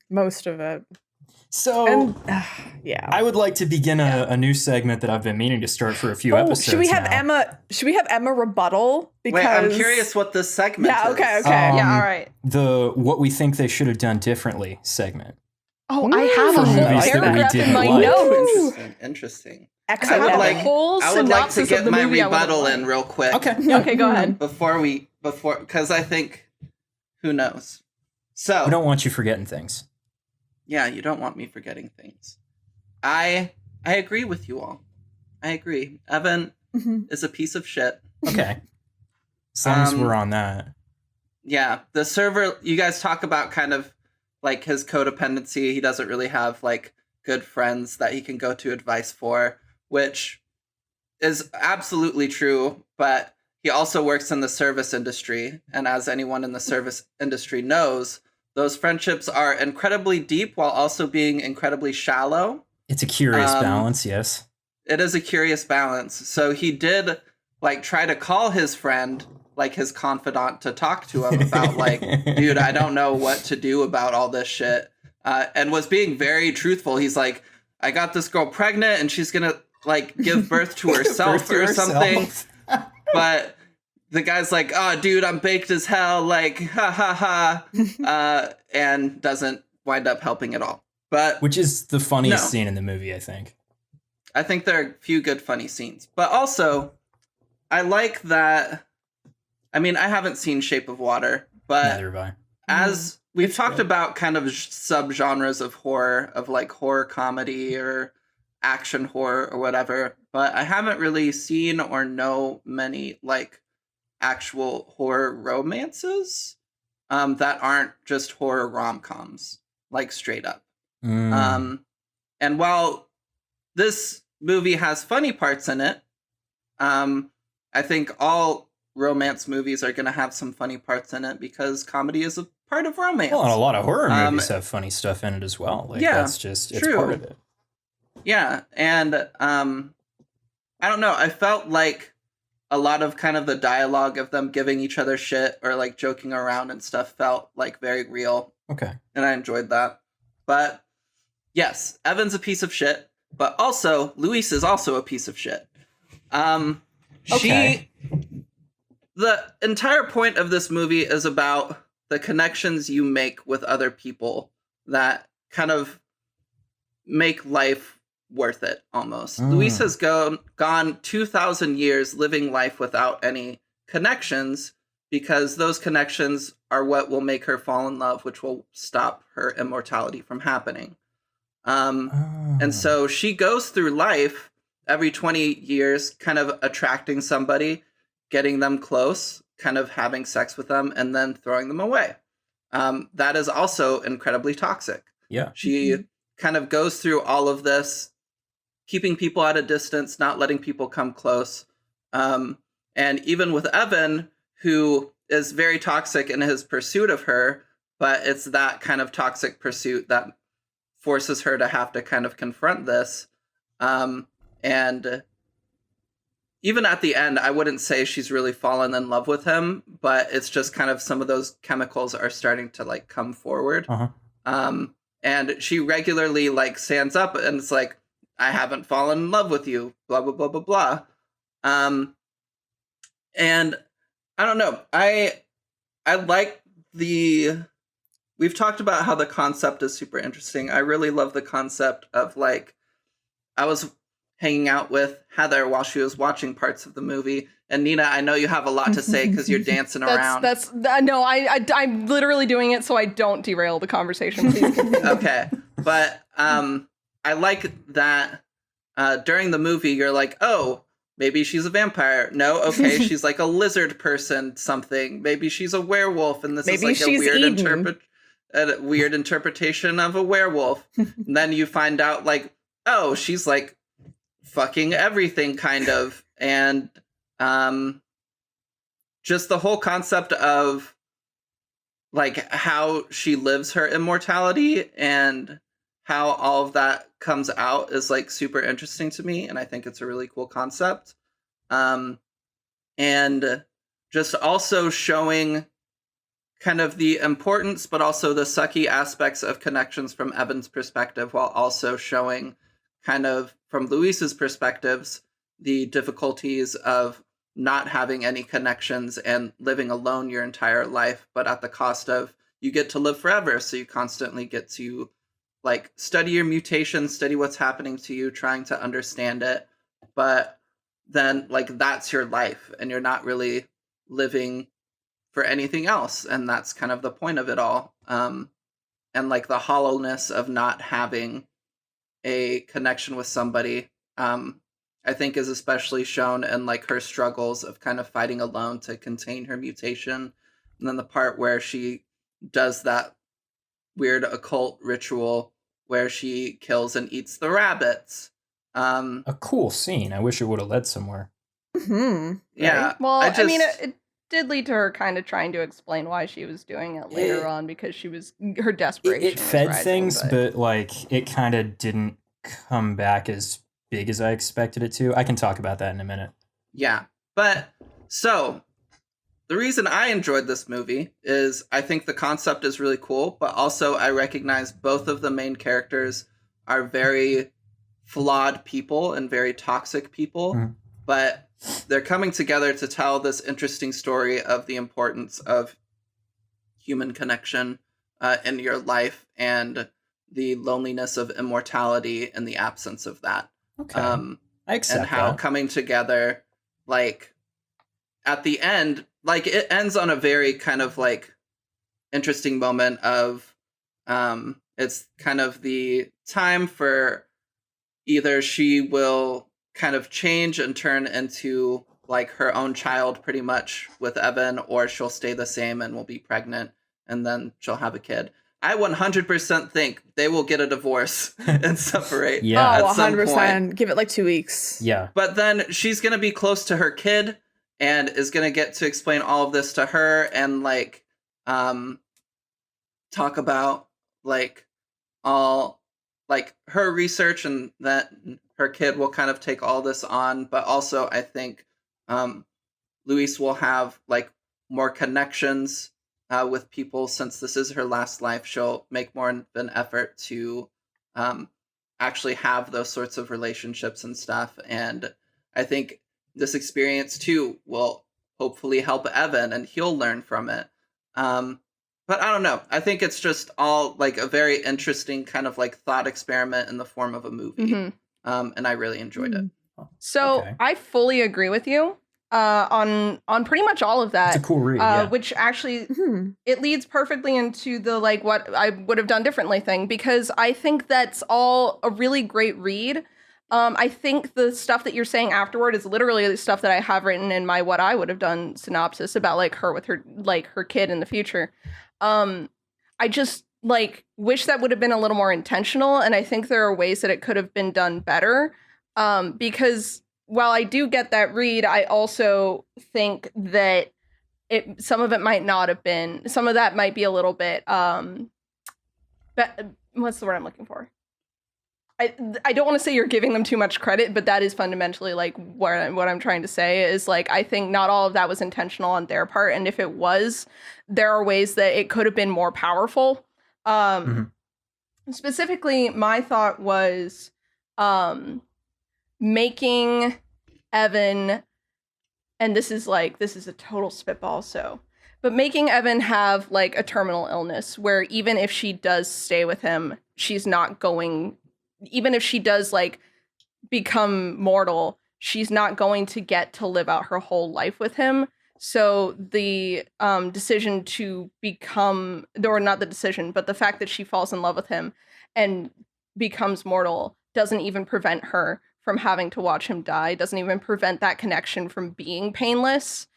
Most of it. So And yeah. I would like to begin a new segment that I've been meaning to start for a few episodes. Should we have now. Emma? Should we have Emma rebuttal? Because Wait, I'm curious what this segment Yeah, is. okay. Yeah, all right. The what we think they should have done differently segment. Oh, I have For a whole movies that we paragraph in didn't my like. notes. Interesting. excellent. I would have like- a whole I would like to synopsis get of the my movie I would've rebuttal in liked. real quick. Okay. Okay, go ahead. Before, because I think, who knows? So, We don't want you forgetting things. yeah, you don't want me forgetting things. I agree with you all. I agree. Evan Mhm. is a piece of shit. Okay. As long as we're on that. Yeah, the server, you guys talk about kind of like his codependency. He doesn't really have like good friends that he can go to advice for, which is absolutely true, but he also works in the service industry. And as anyone in the service industry knows, those friendships are incredibly deep while also being incredibly shallow. It's a curious balance, yes. It is a curious balance. So he did like try to call his friend, like his confidant, to talk to him about like, dude, I don't know what to do about all this shit. And was being very truthful. He's like, I got this girl pregnant and she's gonna like give birth to herself or something. But the guy's like, oh, dude, I'm baked as hell. Like, ha ha ha. And doesn't wind up helping at all. But Which is the funniest No. scene in the movie, I think. I think there are a few good funny scenes. But also, I like that. I mean, I haven't seen Shape of Water, but Neither have I. as we've talked about kind of subgenres of horror, of like horror comedy or action horror or whatever, but I haven't really seen or know many like actual horror romances that aren't just horror rom-coms, like straight up. And while this movie has funny parts in it, I think all romance movies are going to have some funny parts in it because comedy is a part of romance. Well, and a lot of horror movies have funny stuff in it as well. Like, yeah, that's just, it's true. part of it. Yeah, and I don't know, I felt like a lot of kind of the dialogue of them giving each other shit or like joking around and stuff felt like very real, Okay. and I enjoyed that. But yes, Evan's a piece of shit, but also Luis is also a piece of shit. Okay. The entire point of this movie is about the connections you make with other people that kind of make life worth it, almost. Luis has gone 2,000 years living life without any connections because those connections are what will make her fall in love, which will stop her immortality from happening. And so she goes through life every 20 years, kind of attracting somebody, getting them close, kind of having sex with them, and then throwing them away. That is also incredibly toxic. Yeah. She kind of goes through all of this, keeping people at a distance, not letting people come close. And even with Evan, who is very toxic in his pursuit of her, but it's that kind of toxic pursuit that forces her to have to kind of confront this. And even at the end, I wouldn't say she's really fallen in love with him, but it's just kind of some of those chemicals are starting to like come forward. And she regularly like stands up and it's like, I haven't fallen in love with you, blah, blah, blah, blah, blah. And I don't know. I like the we've talked about how the concept is super interesting. I really love the concept of like, I was hanging out with Heather while she was watching parts of the movie. And Nina, I know you have a lot to say because you're dancing around. No, I'm literally doing it so I don't derail the conversation. Please continue. Okay. But I like that during the movie, you're like, oh, maybe she's a vampire. No, okay, she's like a lizard person something. Maybe she's a werewolf. And this Maybe is like a weird interpretation of a werewolf. And then you find out like, oh, she's like fucking everything kind of. And just the whole concept of like how she lives her immortality and how all of that comes out is like super interesting to me. And I think it's a really cool concept. And just also showing kind of the importance, but also the sucky aspects of connections from Evan's perspective, while also showing kind of from Luis's perspectives, the difficulties of not having any connections and living alone your entire life, but at the cost of you get to live forever. So you constantly get to like study your mutations, study what's happening to you, trying to understand it. But then like that's your life and you're not really living for anything else. And that's kind of the point of it all. And like the hollowness of not having a connection with somebody, I think is especially shown in like her struggles of kind of fighting alone to contain her mutation. And then the part where she does that weird occult ritual where she kills and eats the rabbits. A cool scene. I wish it would have led somewhere. Mm-hmm. Yeah. Right? Well, I mean, it did lead to her kind of trying to explain why she was doing it later on because her desperation. It fed was rising, things, but like it kind of didn't come back as big as I expected it to. I can talk about that in a minute. Yeah. But so the reason I enjoyed this movie is I think the concept is really cool, but also I recognize both of the main characters are very flawed people and very toxic people, but they're coming together to tell this interesting story of the importance of human connection in your life and the loneliness of immortality and the absence of that. Okay. I accept and how that. coming together, like at the end, like it ends on a very kind of like interesting moment of it's kind of the time for either she will kind of change and turn into like her own child pretty much with Evan, or she'll stay the same and will be pregnant and then she'll have a kid. I 100% think they will get a divorce and separate. Yeah. Oh, at some 100%. point. Give it like 2 weeks. Yeah. But then she's going to be close to her kid and is going to get to explain all of this to her and like talk about like all like her research, and that her kid will kind of take all this on. But also I think Luis will have like more connections with people since this is her last life. She'll make more of an effort to actually have those sorts of relationships and stuff. And I think this experience too will hopefully help Evan and he'll learn from it. But I don't know. I think it's just all like a very interesting kind of like thought experiment in the form of a movie. Mm-hmm. And I really enjoyed it. So Okay. I fully agree with you on pretty much all of that. It's a cool read. Yeah. Which actually it leads perfectly into the like what I would have done differently thing, because I think that's all a really great read. I think the stuff that you're saying afterward is literally the stuff that I have written in my what I would have done synopsis about like her with her kid in the future. I just like wish that would have been a little more intentional, and I think there are ways that it could have been done better. Because while I do get that read, I also think that some of it might not have been. Some of that might be a little bit. But what's the word I'm looking for? I don't want to say you're giving them too much credit, but that is fundamentally like what I'm trying to say is like I think not all of that was intentional on their part, and if it was, there are ways that it could have been more powerful. Specifically, my thought was making Evan, and this is a total spitball, so But making Evan have like a terminal illness where even if she does stay with him, she's not going, even if she does like become mortal, she's not going to get to live out her whole life with him. So the decision to become, or not the decision, but the fact that she falls in love with him and becomes mortal doesn't even prevent her from having to watch him die, doesn't even prevent that connection from being painless,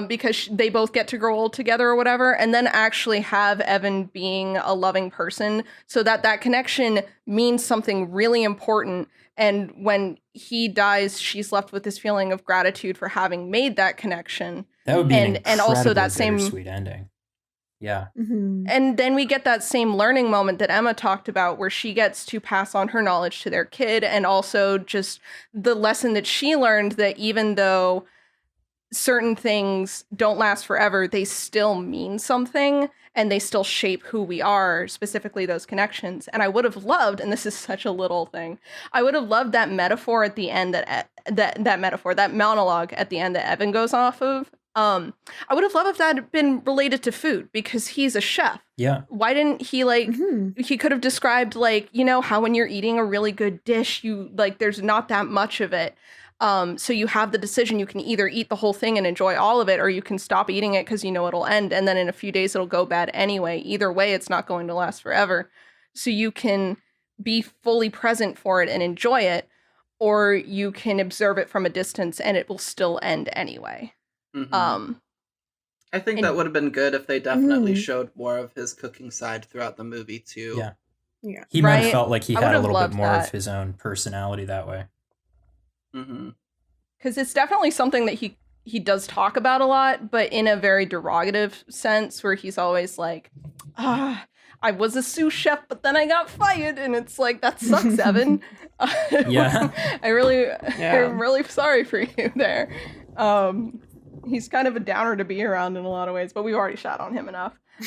because they both get to grow old together or whatever, and then actually have Evan being a loving person so that that connection means something really important. And when he dies, she's left with this feeling of gratitude for having made that connection. That would be and also that same sweet ending. Yeah. Mm-hmm. And then we get that same learning moment that Emma talked about where she gets to pass on her knowledge to their kid, and also just the lesson that she learned that even though certain things don't last forever, they still mean something and they still shape who we are, specifically those connections. And I would have loved, and this is such a little thing, I would have loved that metaphor at the end that monologue at the end that Evan goes off of. I would have loved if that had been related to food because he's a chef. Yeah. Why didn't he he could have described how when you're eating a really good dish, you there's not that much of it. So you have the decision, you can either eat the whole thing and enjoy all of it, or you can stop eating it because it'll end. And then in a few days, it'll go bad anyway. Either way, it's not going to last forever. So you can be fully present for it and enjoy it, or you can observe it from a distance and it will still end anyway. Mm-hmm. I think that would have been good if they definitely showed more of his cooking side throughout the movie too. Yeah. Yeah. He might have felt like he had a little bit more that. of his own personality that way. Because it's definitely something that he does talk about a lot, but in a very derogative sense where he's always like, I was a sous chef, but then I got fired. And it's like, that sucks, Evan. Yeah. I'm really sorry for you there. He's kind of a downer to be around in a lot of ways, but we've already shot on him enough. We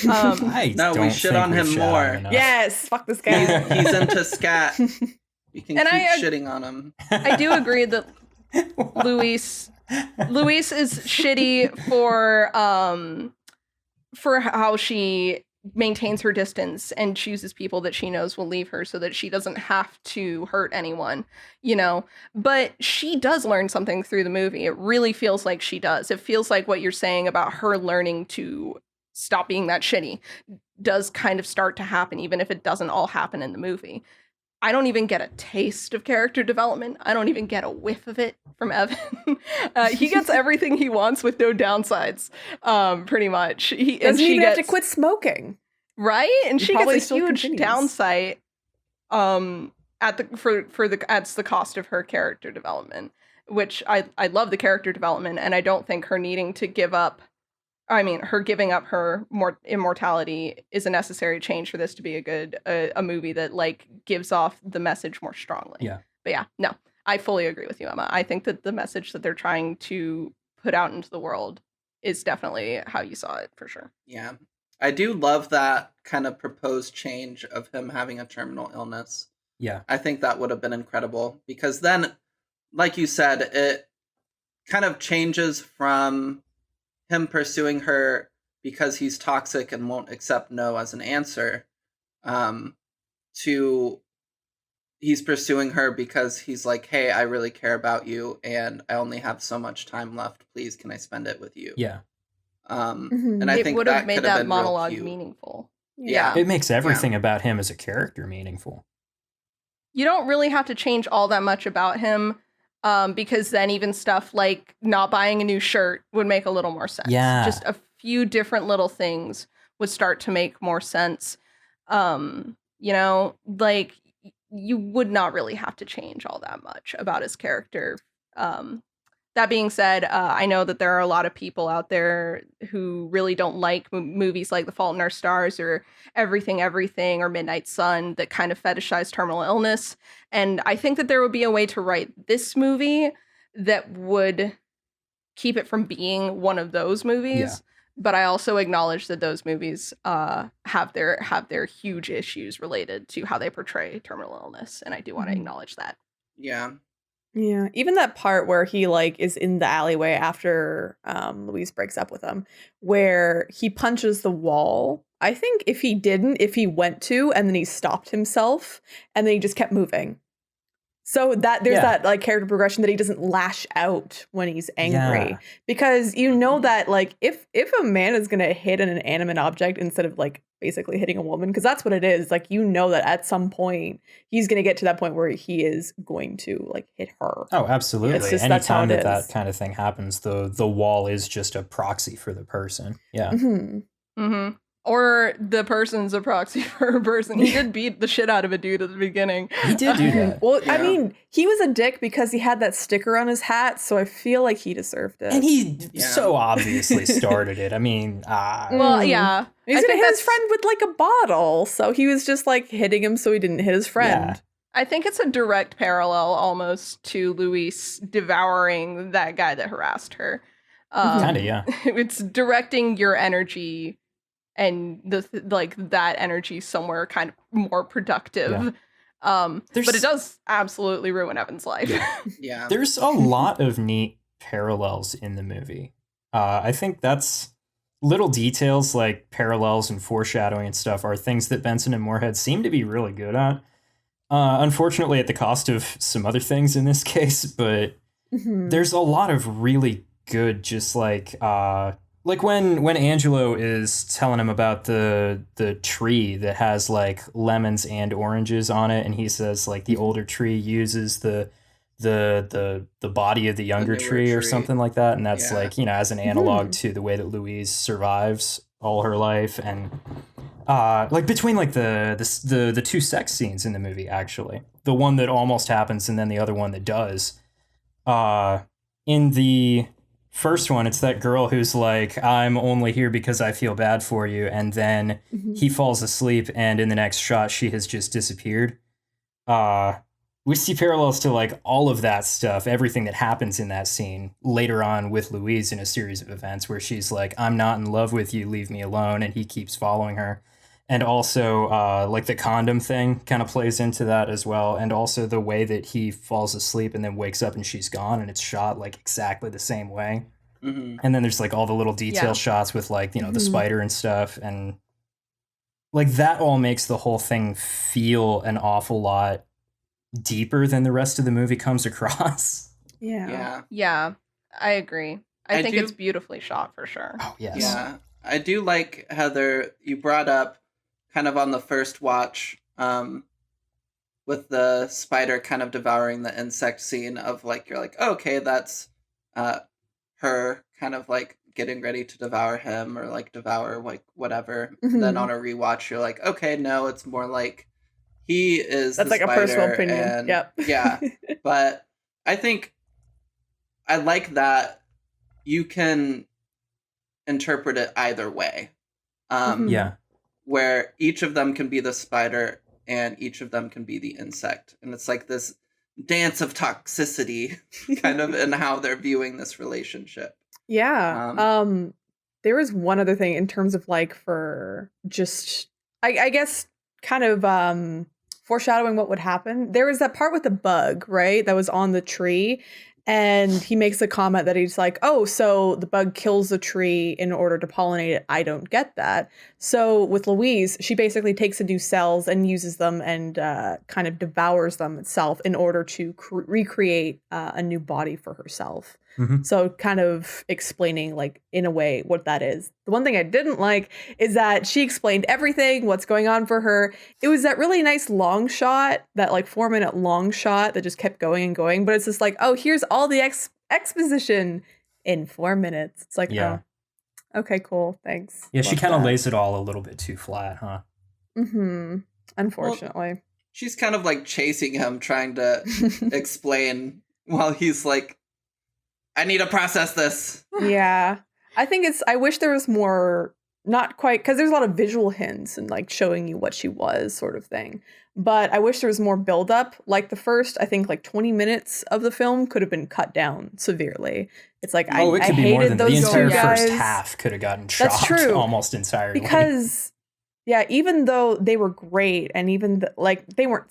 shit on him more. Yes, fuck this guy. He's into scat. We can keep shitting on him. I do agree that Luis is shitty for how she maintains her distance and chooses people that she knows will leave her so that she doesn't have to hurt anyone, but she does learn something through the movie. It really feels like she does. It feels like what you're saying about her learning to stop being that shitty does kind of start to happen, even if it doesn't all happen in the movie. I don't even get a taste of character development. I don't even get a whiff of it from Evan. He gets everything he wants with no downsides, pretty much. He doesn't even have to quit smoking, right? And she gets a huge downside at the cost of her character development, which I love the character development, and I don't think her needing to give up. I mean, her giving up her immortality is a necessary change for this to be a movie that gives off the message more strongly. Yeah. But yeah, no, I fully agree with you, Emma. I think that the message that they're trying to put out into the world is definitely how you saw it, for sure. Yeah. I do love that kind of proposed change of him having a terminal illness. Yeah. I think that would have been incredible because then, like you said, it kind of changes from him pursuing her because he's toxic and won't accept no as an answer, to he's pursuing her because he's like, hey, I really care about you and I only have so much time left. Please, can I spend it with you? Yeah. And I think would have made that monologue cute. Meaningful. Yeah. It makes everything about him as a character meaningful. You don't really have to change all that much about him. Because then even stuff like not buying a new shirt would make a little more sense. Yeah. Just a few different little things would start to make more sense. You would not really have to change all that much about his character. That being said, I know that there are a lot of people out there who really don't like movies like The Fault in Our Stars or Everything or Midnight Sun that kind of fetishize terminal illness. And I think that there would be a way to write this movie that would keep it from being one of those movies. Yeah. But I also acknowledge that those movies have their huge issues related to how they portray terminal illness. And I do want to acknowledge that. Yeah. Yeah, even that part where he like is in the alleyway after Louise breaks up with him, where he punches the wall. I think if he went to and then he stopped himself and then he just kept moving. So that there's that like character progression that he doesn't lash out when he's angry, because you know that like if a man is gonna hit an inanimate object instead of like basically hitting a woman, because that's what it is, like you know that at some point he's gonna get to that point where he is going to like hit her. Oh, absolutely. It's just, that's how Anytime it that is. kind of thing happens, the wall is just a proxy for the person. Yeah. Or the person's a proxy for a person. He did beat the shit out of a dude at the beginning. He did do that. Well, I mean, he was a dick because he had that sticker on his hat, so I feel like he deserved it. And he so obviously started it. I mean, well, yeah. He's gonna hit his friend with like a bottle, so he was just like hitting him so he didn't hit his friend. Yeah. I think it's a direct parallel almost to Louise devouring that guy that harassed her. Kind of, yeah. It's directing your energy and that energy somewhere kind of more productive. Yeah. But it does absolutely ruin Evan's life. Yeah. There's a lot of neat parallels in the movie. I think that's little details like parallels and foreshadowing and stuff are things that Benson and Moorhead seem to be really good at. Unfortunately, at the cost of some other things in this case, but there's a lot of really good, just like when Angelo is telling him about the tree that has like lemons and oranges on it, and he says like the older tree uses the body of the younger tree or something like that, and that's like, you know, as an analog to the way that Louise survives all her life, and like between like the two sex scenes in the movie, actually, the one that almost happens and then the other one that does, in the first one, it's that girl who's like, I'm only here because I feel bad for you, and then he falls asleep, and in the next shot she has just disappeared. We see parallels to like all of that stuff, everything that happens in that scene later on with Louise in a series of events where she's like, I'm not in love with you, leave me alone, and he keeps following her. And also like the condom thing kind of plays into that as well, and also the way that he falls asleep and then wakes up and she's gone, and it's shot like exactly the same way. And then there's like all the little detail shots with like, you know, the spider and stuff, and like that all makes the whole thing feel an awful lot deeper than the rest of the movie comes across. Yeah, I agree. I think it's beautifully shot for sure. Oh yes. Yeah, I do like, Heather, you brought up kind of on the first watch with the spider kind of devouring the insect scene of like, you're like, oh, okay, that's her kind of like getting ready to devour him or like devour like whatever. Then on a rewatch, you're like, okay, no, it's more like he is that's the like spider, a personal opinion. And, yeah. But I think I like that you can interpret it either way. Where each of them can be the spider and each of them can be the insect. And it's like this dance of toxicity kind of in how they're viewing this relationship. There was one other thing in terms of like for just, I guess, kind of foreshadowing what would happen. There was that part with the bug, right? That was on the tree. And he makes a comment that he's like, oh, so the bug kills the tree in order to pollinate it. I don't get that. So with Louise, she basically takes the new cells and uses them and kind of devours them itself in order to recreate a new body for herself. So kind of explaining, like, in a way, what that is. The one thing I didn't like is that she explained everything, what's going on for her. It was that really nice long shot, that like 4-minute long shot that just kept going and going. But it's just like, oh, here's all the exposition in 4 minutes. It's like, oh, okay, cool, thanks. Yeah, she kind of lays it all a little bit too flat, huh? Unfortunately. Well, she's kind of like chasing him, trying to explain while he's like, I need to process this. Yeah. I wish there was more, not quite, because there's a lot of visual hints and like showing you what she was sort of thing. But I wish there was more buildup. Like the first, I think like 20 minutes of the film could have been cut down severely. It's like, I hated those the entire two guys. First half could have gotten chopped almost entirely. Because Yeah, even though they were great, and even they weren't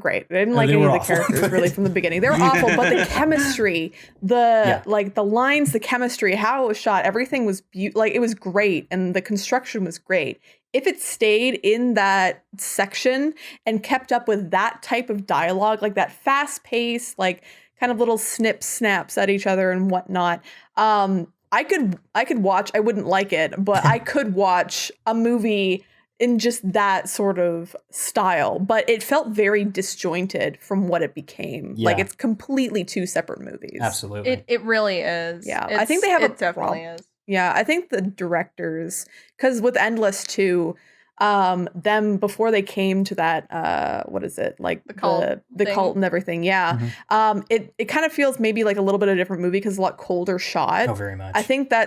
great. I didn't like they any were of the awful. characters really from the beginning. They were awful, but the chemistry, Yeah. the lines, the chemistry, how it was shot, everything was it was great, and the construction was great. If it stayed in that section and kept up with that type of dialogue, like that fast pace, like kind of little snaps at each other and whatnot, I could watch. I wouldn't like it, but I could watch a movie in just that sort of style. But it felt very disjointed from what it became. Yeah. Like it's completely two separate movies. Absolutely. It really is. Yeah, I think they have it definitely is. Yeah, I think the directors, because with Endless too, them before they came to that what is it, like The cult the thing. cult and everything, yeah. Mhm. It kind of feels maybe like a little bit of a different movie because a lot colder shot. Oh, very much. I think I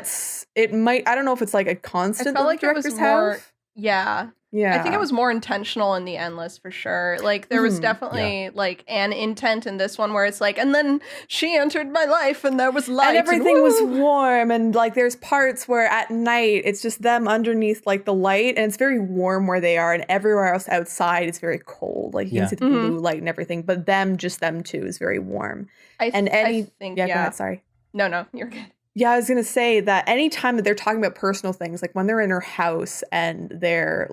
don't know if it's like a I constant felt that like the it was directors more. have. Yeah. Yeah, I think it was more intentional in the Endless for sure. Like there was Mhm. definitely like an intent in this one where it's like, and then she entered my life and there was light and everything was woo! warm, and like there's parts where at night it's just them underneath like the light, and it's very warm where they are, and everywhere else outside is very cold. Like you Yeah. can see the Mhm. blue light and everything, but just them two is very warm. I think Go ahead, sorry. No, you're good. Yeah, I was gonna say that anytime that they're talking about personal things, like when they're in her house and they're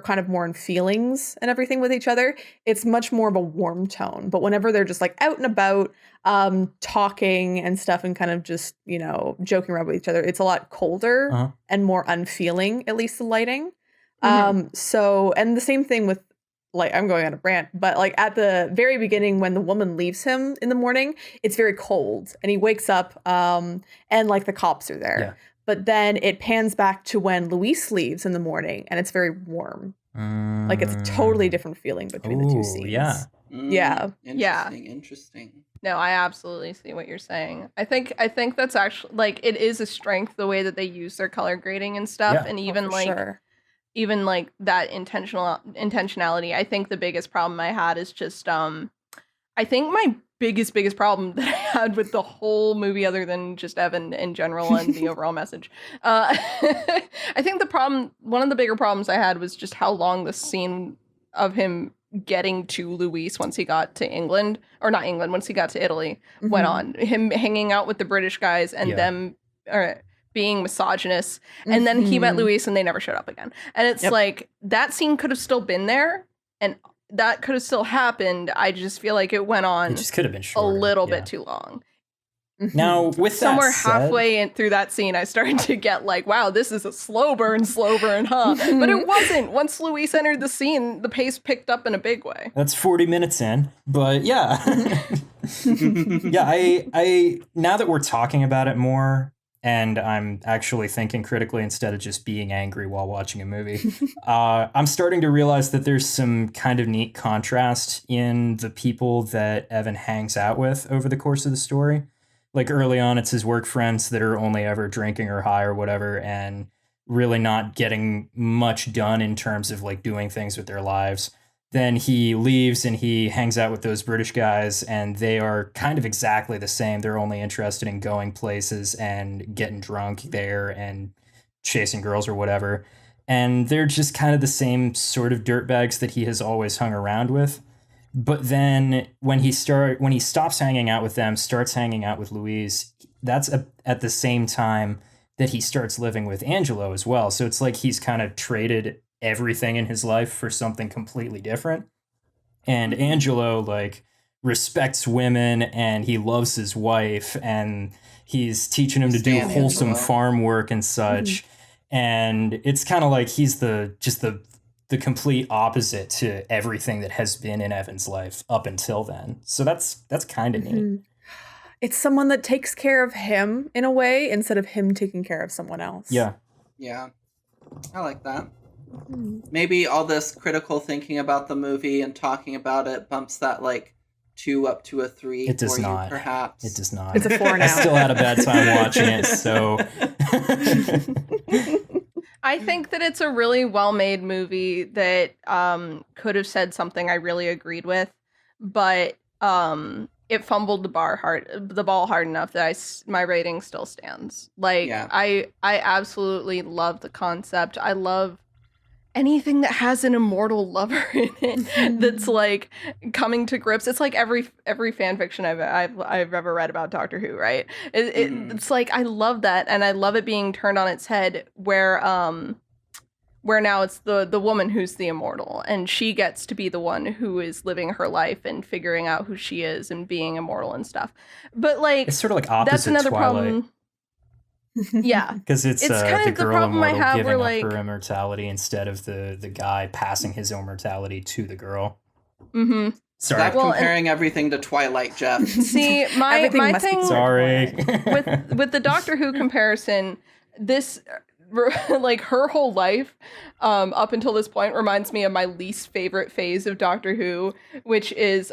kind of more in feelings and everything with each other, it's much more of a warm tone. But whenever they're just like out and about, talking and stuff and kind of just, joking around with each other, it's a lot colder Uh-huh. and more unfeeling, at least the lighting. Mhm. So, and the same thing with, like, I'm going on a rant, but like at the very beginning when the woman leaves him in the morning, it's very cold and he wakes up and like the cops are there. Yeah. But then it pans back to when Luis leaves in the morning and it's very warm. Like it's a totally different feeling between the two Ooh, scenes. yeah. Yeah. Interesting. No, I absolutely see what you're saying. I think that's actually like it is a strength the way that they use their color grading and stuff, Yeah. and Oh, even for like sure. even like that intentionality. I think the biggest problem I had is just I think my biggest problem that I had with the whole movie, other than just Evan in general and the overall message, I think one of the bigger problems I had was just how long the scene of him getting to Luis once he got to England, or not England, once he got to Italy, went Mhm. on. Him hanging out with the British guys and Yeah. them being misogynist, and then he met Mhm. Luis and they never showed up again. And it's Yep. like that scene could have still been there and that could have still happened. I just feel like it went on It just could have been a shorter. little yeah. bit too long. Now, with Somewhere that said, halfway in through that scene, I started to get like, wow, this is a slow burn, huh? But it wasn't. Once Luis entered the scene, the pace picked up in a big way. that's 40 minutes in, but yeah. Yeah, I now that we're talking about it more and I'm actually thinking critically instead of just being angry while watching a movie, I'm starting to realize that there's some kind of neat contrast in the people that Evan hangs out with over the course of the story. Like early on, it's his work friends that are only ever drinking or high or whatever, and really not getting much done in terms of like doing things with their lives. Then he leaves and he hangs out with those British guys, and they are kind of exactly the same. They're only interested in going places and getting drunk there and chasing girls or whatever. And they're just kind of the same sort of dirtbags that he has always hung around with. But then when he stops hanging out with them, starts hanging out with Louise, that's at the same time that he starts living with Angelo as well. So it's like he's kind of traded everything in his life for something completely different. And Angelo like respects women and he loves his wife and he's teaching him to do Stan wholesome Angelo. farm work and such. And it's kind of like he's the complete opposite to everything that has been in Evan's life up until then. So that's kind of neat. Mhm. It's someone that takes care of him in a way instead of him taking care of someone else. Yeah. Yeah, I like that. Mhm. Maybe all this critical thinking about the movie and talking about it bumps that like 2 up to a 3 It does for not. you, perhaps. It does not. It's a 4 I now. still had a bad time watching it, so I think that it's a really well-made movie that could have said something I really agreed with, but it fumbled the ball hard enough that my rating still stands. Like Yeah. I absolutely love the concept. I love anything that has an immortal lover in it that's like coming to grips. It's like every fan fiction I've ever read about Doctor Who, right? It's like I love that, and I love it being turned on its head where now it's the woman who's the immortal, and she gets to be the one who is living her life and figuring out who she is and being immortal and stuff. But like It's sort of like opposite that's another Twilight. problem. Yeah, Because it's kind the of the girl problem I immortal have giving where, up like- her immortality instead of the guy passing his immortality to the girl. Mm-hmm. Sorry. Stop Well, and- comparing everything to Twilight, Jeff. See, my Everything must be thing Sorry. with the Doctor Who comparison, this like her whole life up until this point reminds me of my least favorite phase of Doctor Who, which is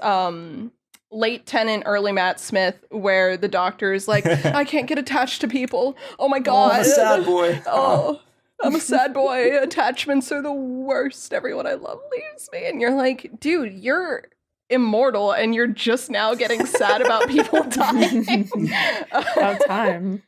late Tennant, early Matt Smith, where the Doctor is like, I can't get attached to people. Oh my god. I'm a sad boy. Oh, I'm a sad boy. Attachments are the worst. Everyone I love leaves me. And you're like, dude, you're immortal and you're just now getting sad about people dying. About time.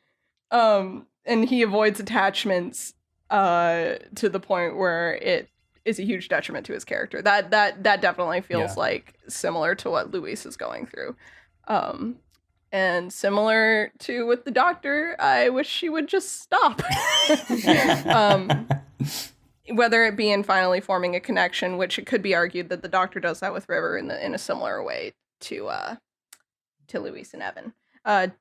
And he avoids attachments to the point where it is a huge detriment to his character. That definitely feels Yeah. like similar to what Louise is going through. And similar to with the Doctor, I wish she would just stop. Whether it be in finally forming a connection, which it could be argued that the Doctor does that with River in a similar way to Louise and Evan.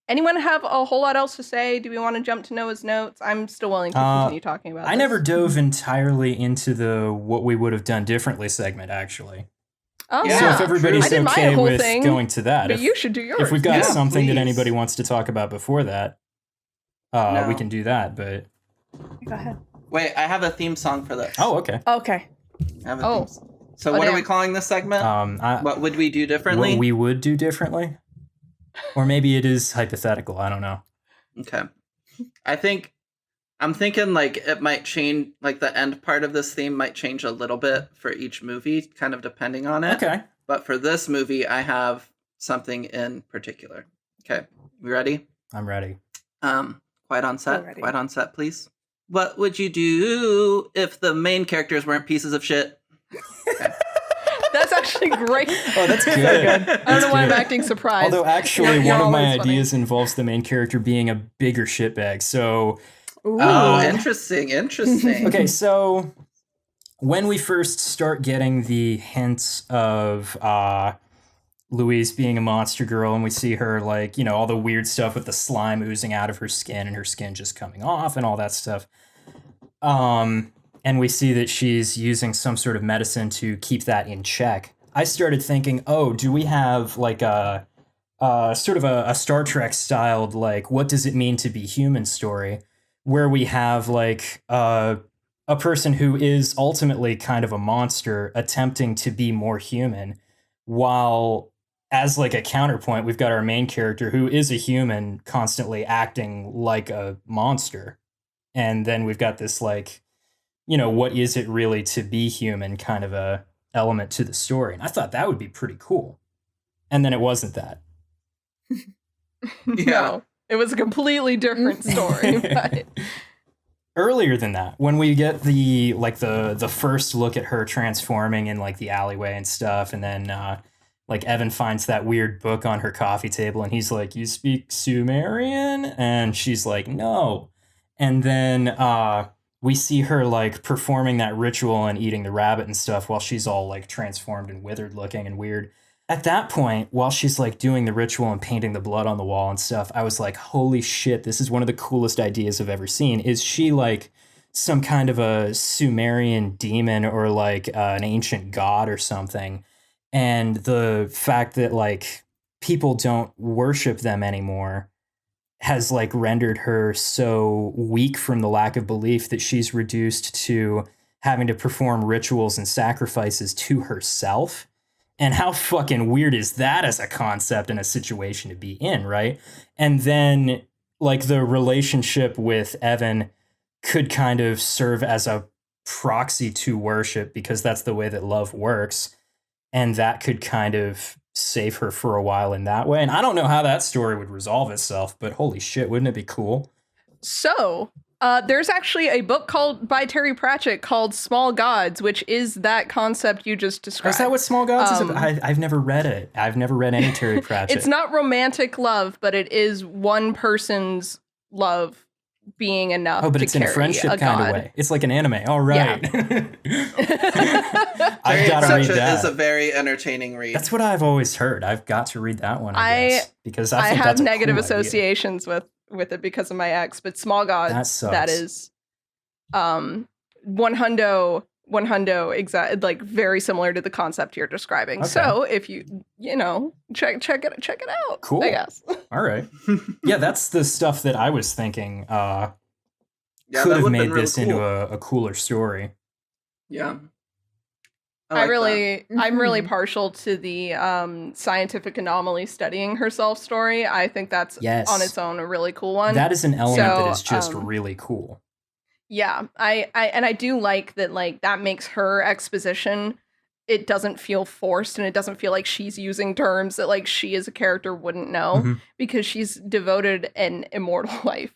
Anyone have a whole lot else to say? Do we want to jump to Noah's notes? I'm still willing to continue talking about I this. never dove entirely into the what we would have done differently segment, actually. Oh, Yeah, So yeah. if everybody's I did my okay whole with thing, going to that, But you should do yours. if we've got Yeah, something that please. anybody wants to talk about before that, No. we can do that. But Go ahead. Wait, I have a theme song for this. okay. Okay. I have a Oh. theme song. So Oh, what are damn. we calling this segment? What would we do differently? What we would do differently, or maybe it is hypothetical. I don't know. Okay. I'm thinking like it might change, like the end part of this theme might change a little bit for each movie, kind of depending on it. Okay. But for this movie, I have something in particular. Okay. We ready? I'm ready. Quiet on We're set. ready. Quiet on set, please. What would you do if the main characters weren't pieces of shit? That's actually great. Oh, that's good. I don't know why I'm acting surprised. Although actually, You're one of my always funny. ideas involves the main character being a bigger shitbag. So Ooh. Oh, interesting. Interesting. okay, so when we first start getting the hints of Louise being a monster girl, and we see her like, you know, all the weird stuff with the slime oozing out of her skin and her skin just coming off and all that stuff. And we see that she's using some sort of medicine to keep that in check. I started thinking, oh, do we have like a sort of a Star Trek styled, like, what does it mean to be human story, where we have like a person who is ultimately kind of a monster attempting to be more human, while as like a counterpoint, we've got our main character who is a human constantly acting like a monster. And then we've got this like, you know, what is it really to be human kind of a element to the story. And I thought that would be pretty cool. And then it wasn't that. No, it was a completely different story. But Earlier than that, when we get the like the first look at her transforming in like the alleyway and stuff, and then like Evan finds that weird book on her coffee table and he's like, "You speak Sumerian?" And she's like, "No." And then we see her like performing that ritual and eating the rabbit and stuff while she's all like transformed and withered looking and weird. At that point, while she's like doing the ritual and painting the blood on the wall and stuff, I was like, holy shit, this is one of the coolest ideas I've ever seen. Is she like some kind of a Sumerian demon or like an ancient god or something? And the fact that like people don't worship them anymore has like rendered her so weak from the lack of belief that she's reduced to having to perform rituals and sacrifices to herself. And how fucking weird is that as a concept and a situation to be in, right? And then like the relationship with Evan could kind of serve as a proxy to worship because that's the way that love works. And that could kind of save her for a while in that way. And I don't know how that story would resolve itself, but holy shit, wouldn't it be cool? so There's actually a book by Terry Pratchett called Small Gods, which is that concept you just described. Is that what Small Gods is about? I've never read it. I've never read any Terry Pratchett. It's not romantic love, but it is one person's love being enough. Oh, but to it's in a carry friendship a kind god. of way. It's like an anime. All right. I've got to read that. Is a very entertaining read. That's what I've always heard. I've got to read that one. I guess, because I think have that's a negative cool idea. associations with it because of my ex. But Small Gods, That sucks. that is, one hundo, exact, like very similar to the concept you're describing. Okay. So if you check it out. Cool. I guess. All right. Yeah, that's the stuff that I was thinking. Yeah, could that have would've been made really this cool. into a cooler story. Yeah. I'm like really partial to the scientific anomaly studying herself story. I think that's Yes. on its own a really cool one. That is an element So, that is just really cool. Yeah, I do like that. Like that makes her exposition. It doesn't feel forced, and it doesn't feel like she's using terms that like she as a character wouldn't know, Mhm. because she's devoted an immortal life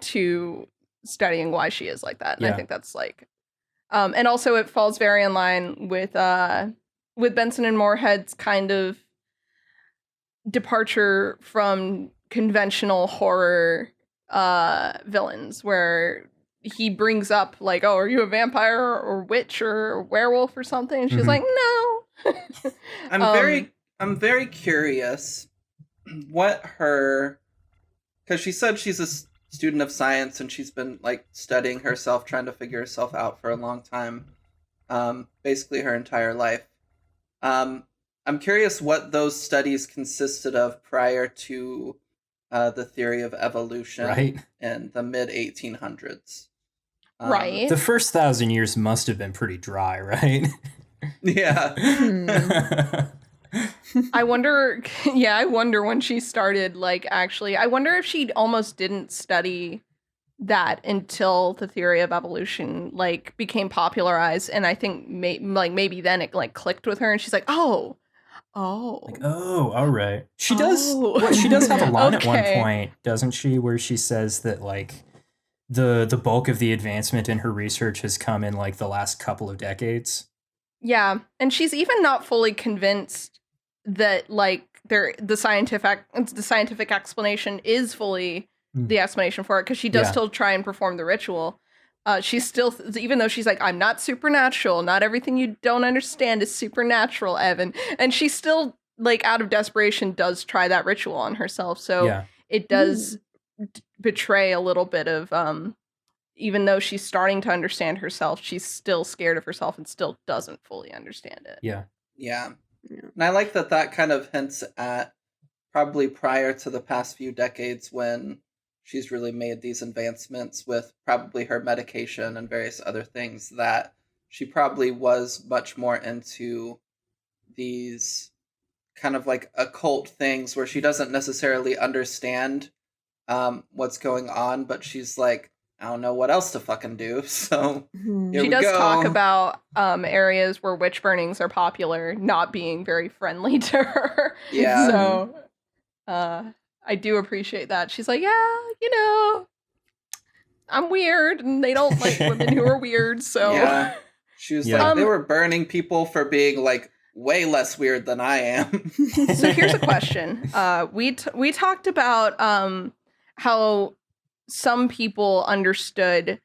to studying why she is like that. And Yeah. I think that's like, and also it falls very in line with Benson and Moorhead's kind of departure from conventional horror villains, where he brings up like, oh, are you a vampire or witch or werewolf or something? And she's Mhm. like, no. I'm very curious what her, because she said she's a student of science and she's been like studying herself, trying to figure herself out for a long time, basically her entire life. I'm curious what those studies consisted of prior to the theory of evolution Right. in the mid 1800s. Right. The first 1,000 years must have been pretty dry, right? Yeah. I wonder when she started, like, actually, I wonder if she almost didn't study that until the theory of evolution, like, became popularized. And I think maybe then it, like, clicked with her and she's like, oh. Like, oh, all right. She does. Oh. Well, she does have a line at one Okay. point, doesn't she, where she says that like the bulk of the advancement in her research has come in like the last couple of decades. Yeah, and she's even not fully convinced that like the scientific explanation is fully the explanation for it, because she does Yeah. still try and perform the ritual. She's still, even though she's like, I'm not supernatural, not everything you don't understand is supernatural, Evan, and she still, like, out of desperation does try that ritual on herself. So Yeah. it does betray a little bit of even though she's starting to understand herself, she's still scared of herself and still doesn't fully understand it. Yeah. Yeah. And I like that kind of hints at probably prior to the past few decades when she's really made these advancements with probably her medication and various other things, that she probably was much more into these kind of like occult things where she doesn't necessarily understand what's going on, but she's like, I don't know what else to fucking do. So here She we does go. talk about areas where witch burnings are popular not being very friendly to her. Yeah. So I do appreciate that. She's like, yeah, I'm weird and they don't like women who are weird. So Yeah. She was Yeah. like, they were burning people for being like way less weird than I am. So here's a question. We talked about how some people understood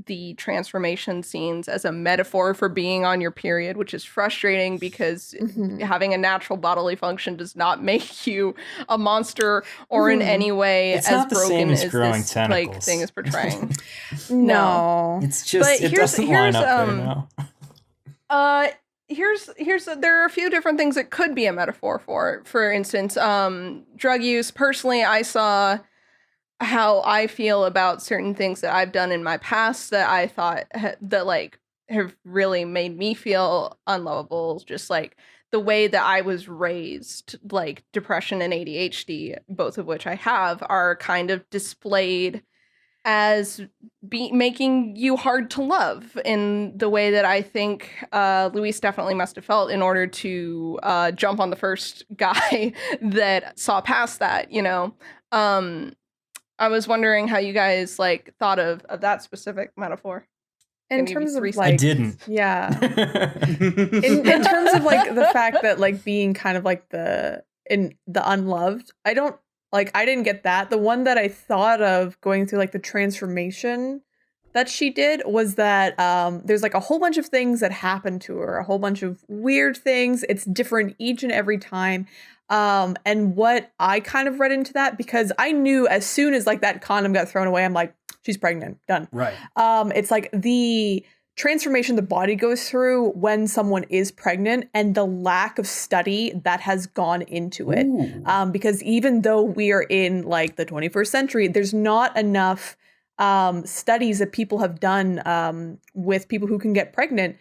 the transformation scenes as a metaphor for being on your period, which is frustrating because having a natural bodily function does not make you a monster or in any way It's as not the broken same as as growing this like tentacles. thing is portraying. No. It's just But it here's- doesn't line here's, up there now. There are a few different things it could be a metaphor for. For instance, drug use. Personally, I saw how I feel about certain things that I've done in my past that I thought that like have really made me feel unlovable. Just like the way that I was raised, like depression and ADHD, both of which I have, are kind of displayed as making you hard to love in the way that I think Luis definitely must have felt in order to jump on the first guy that saw past that, I was wondering how you guys like thought of that specific metaphor. In Maybe terms of three like, I didn't. yeah. In terms of like the fact that like being kind of like the unloved, I didn't get that. The one that I thought of going through like the transformation that she did was that there's like a whole bunch of things that happen to her, a whole bunch of weird things. It's different each and every time. And what I kind of read into that, because I knew as soon as like that condom got thrown away, I'm like, she's pregnant, done. Right. It's like the transformation the body goes through when someone is pregnant and the lack of study that has gone into it. Because even though we are in like the 21st century, there's not enough studies that people have done with people who can get pregnant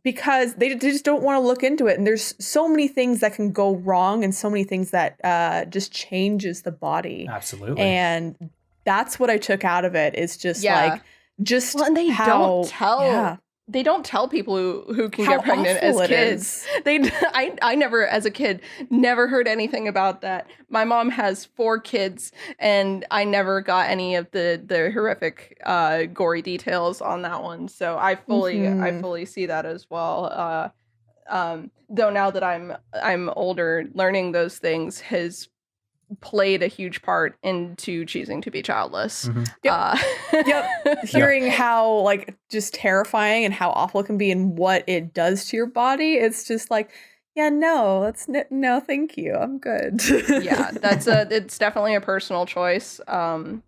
because they just don't want to look into it. And there's so many things that can go wrong and so many things that just changes the body. Absolutely. And that's what I took out of it is just like, just well, and they how, don't tell. Yeah. They don't tell people who can How get pregnant as awful it kids. is. I never, as a kid, never heard anything about that. My mom has 4 kids, and I never got any of the horrific, gory details on that one. So I fully see that as well. Though now that I'm older, learning those things has played a huge part into choosing to be childless. Yep. Hearing how like just terrifying and how awful it can be and what it does to your body, it's just like, yeah, no, no, thank you, I'm good. Yeah, it's definitely a personal choice. And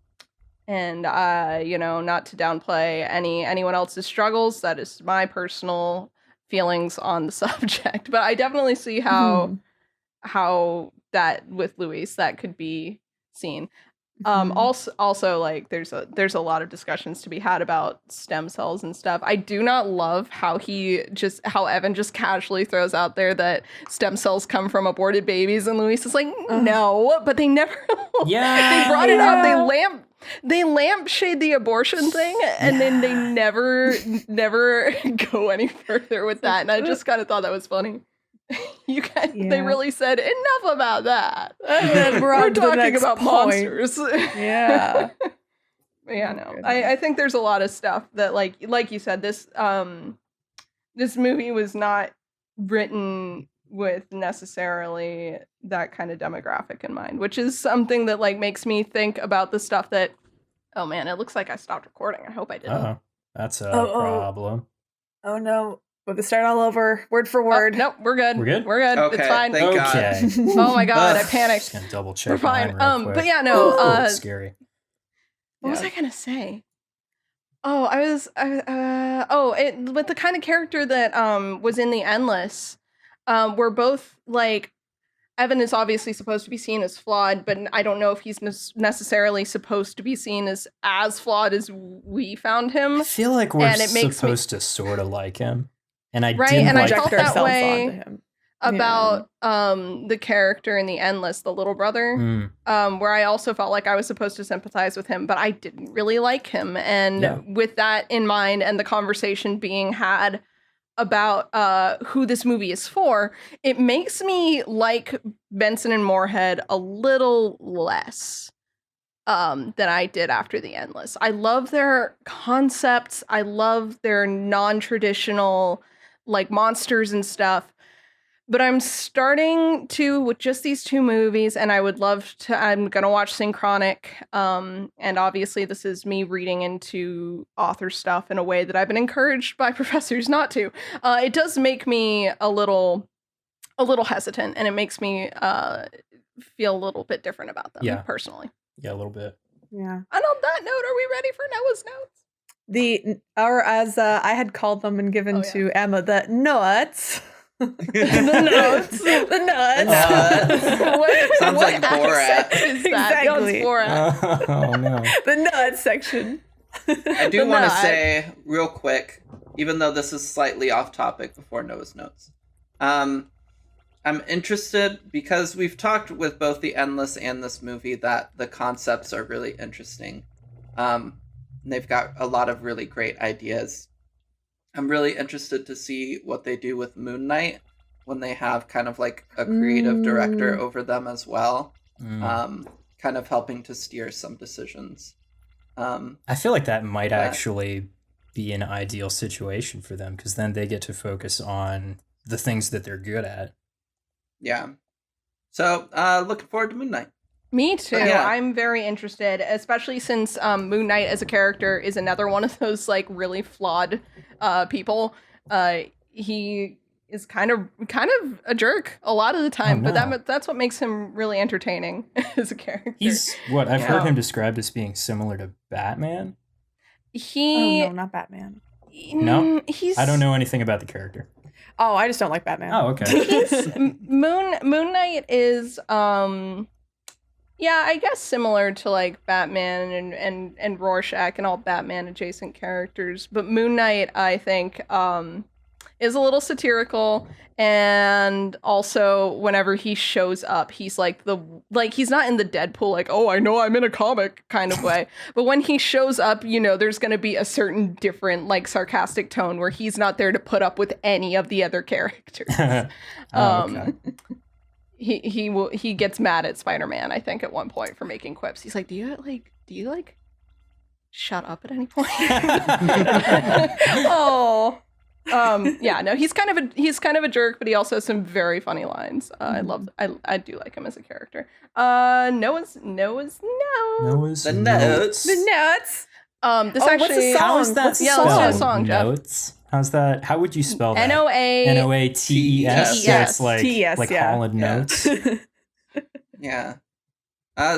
not to downplay anyone else's struggles. That is my personal feelings on the subject, but I definitely see how that with Luis that could be seen. Also like there's a lot of discussions to be had about stem cells and stuff. I do not love how Evan just casually throws out there that stem cells come from aborted babies, and Luis is like, no, but they never they brought it up. They lampshade the abortion thing, and then they never go any further with that. And I just kind of thought that was funny. You guys, they really said enough about that. And then we're talking about monsters. Yeah. Yeah, no. I think there's a lot of stuff that like you said, this movie was not written with necessarily that kind of demographic in mind, which is something that like makes me think about the stuff that, oh man, it looks like I stopped recording. I hope I didn't. Oh, that's a problem. Oh no. We'll have to start all over, word for word. No, we're good. We're good? We're good. Okay, It's fine. thank Okay. Oh my god, I panicked. Just gonna double check. We're fine. mine real quick. But yeah, no. Scary. What was I gonna say? Oh, I was. With the kind of character that was in the Endless, we're both like. Evan is obviously supposed to be seen as flawed, but I don't know if he's necessarily supposed to be seen as flawed as we found him. I feel like we're supposed to sort of like him. And I didn't and like I felt that way onto him. about the character in the Endless, the little brother, where I also felt like I was supposed to sympathize with him, but I didn't really like him. And with that in mind, and the conversation being had about who this movie is for, it makes me like Benson and Moorhead a little less than I did after the Endless. I love their concepts. I love their non-traditional like monsters and stuff. But I'm starting to, with just these 2 movies, and I'm going to watch Synchronic. And obviously this is me reading into author stuff in a way that I've been encouraged by professors not to. It does make me a little hesitant, and it makes me feel a little bit different about them personally. Yeah, a little bit. Yeah. And on that note, are we ready for Noah's notes? As I had called them and given to Emma, the nuts. The nuts. Sounds like Borat. Exactly. Oh no. The nuts section. I do want to say real quick, even though this is slightly off topic before Noah's notes. I'm interested because we've talked with both The Endless and this movie that the concepts are really interesting. They've got a lot of really great ideas. I'm really interested to see what they do with Moon Knight when they have kind of like a creative director over them as well. kind of helping to steer some decisions. I feel like that might But- actually be an ideal situation for them, because then they get to focus on the things that they're good at. Yeah. So, looking forward to Moon Knight. Me too. Yeah. I'm very interested, especially since Moon Knight as a character is another one of those like really flawed people. He is kind of a jerk a lot of the time, no. but that's what makes him really entertaining as a character. He's what I've heard Yeah. him described as being similar to Batman. He Oh no, not Batman. No? he's I don't know anything about the character. Oh, I just don't like Batman. Oh, okay. he's Moon Knight is yeah, I guess similar to like Batman and Rorschach and all Batman adjacent characters, but Moon Knight I think is a little satirical, and also whenever he shows up, he's like he's not in the Deadpool like, oh, I know I'm in a comic kind of way, but when he shows up, you know, there's going to be a certain different like sarcastic tone where he's not there to put up with any of the other characters. Oh, okay. He gets mad at Spider-Man, I think, at one point for making quips. He's like, do you shut up at any point? Oh. Yeah, no, he's kind of a jerk, but he also has some very funny lines. I do like him as a character. Noah's no. Noah's The Notes. Notes. The nuts. This Oh, actually, what's the song? How is that What's the Yeah, spelled? let's do a song, Jeff. Notes? How's that? How would you spell that? NOA. NOATES. So it's like TES, like yeah. Holland Yeah. Notes. Yeah.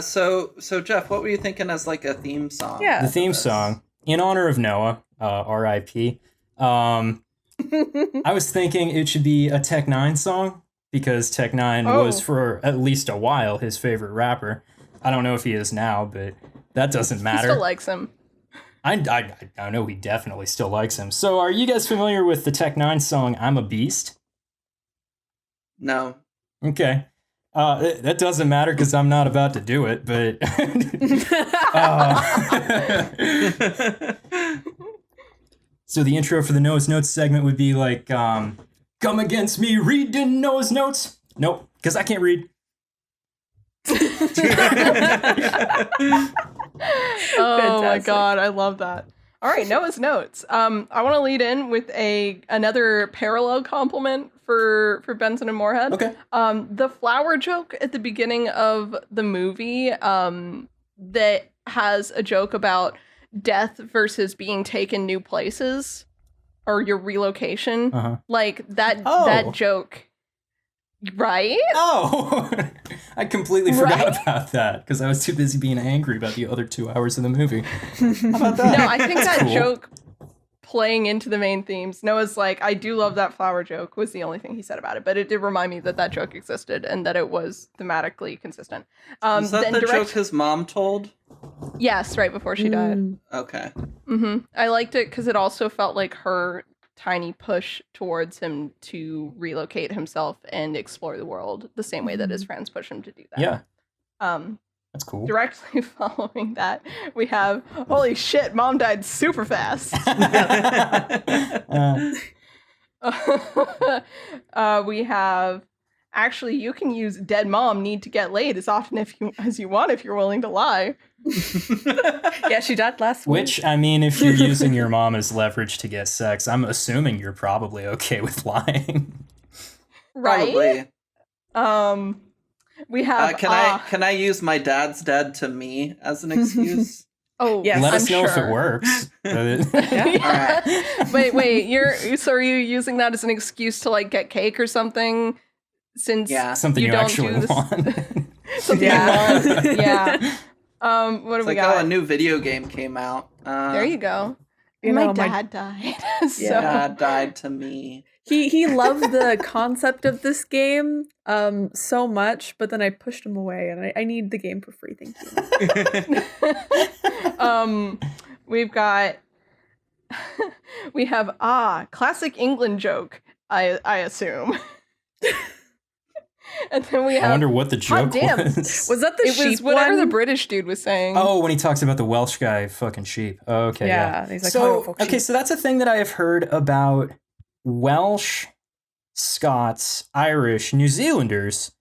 So Jeff, what were you thinking as like a theme song? Yeah. The theme song in honor of Noah, R.I.P. I was thinking it should be a Tech Nine song, because Tech Nine was for at least a while his favorite rapper. I don't know if he is now, but that doesn't He matter. still likes him. I know he definitely still likes him. So are you guys familiar with the Tech Nine song "I'm a Beast"? No. Okay. That doesn't matter because I'm not about to do it, but so the intro for the Noah's Notes segment would be like, come against me, read in Noah's Notes. Nope, because I can't read. Oh my Fantastic. god, I love that. All right, Noah's Notes. I want to lead in with another parallel compliment for Benson and Moorhead. Okay. The flower joke at the beginning of the movie that has a joke about death versus being taken new places or your relocation. Uh-huh. Like that Oh. that joke. Right? Oh, I completely forgot Right? about that because I was too busy being angry about the other 2 hours of the movie. How about that? No, I think That's that cool. joke playing into the main themes. Noah's like, I do love that flower joke was the only thing he said about it, but it did remind me that joke existed and that it was thematically consistent. Is that then the direct- joke his mom told? Yes, right before she died. Mm. Okay. I liked it because it also felt like her tiny push towards him to relocate himself and explore the world the same way that his friends push him to do that. Yeah, Um, that's cool. directly following that, we have, holy shit, mom died super fast. We have, actually, you can use dead mom need to get laid as often as you want if you're willing to lie. Yeah, she died last week. Which, I mean, if you're using your mom as leverage to get sex, I'm assuming you're probably okay with lying. Right? Probably. We have, Can I use my dad's dead to me as an excuse? oh, Yes. Let I'm us know if sure. it works. Yeah. Wait, so are you using that as an excuse to like get cake or something? Since Yeah. Something you don't actually do this- want. something Yeah. you want. Yeah. What do It's we like, oh, got? a new video game came out. There you go. You my know, dad died. So Dad died to me. He loved the concept of this game so much, but then I pushed him away, and I need the game for free. Thank you. we've got we have classic England joke, I assume. And then we have I wonder what the joke Hot damn. was. Was that the it sheep was whatever one? the British dude was saying. Oh, when he talks about the Welsh guy fucking sheep. Oh, okay, yeah. Yeah, he's like, so, "Oh, fuck okay, sheep." so that's a thing that I have heard about Welsh, Scots, Irish, New Zealanders,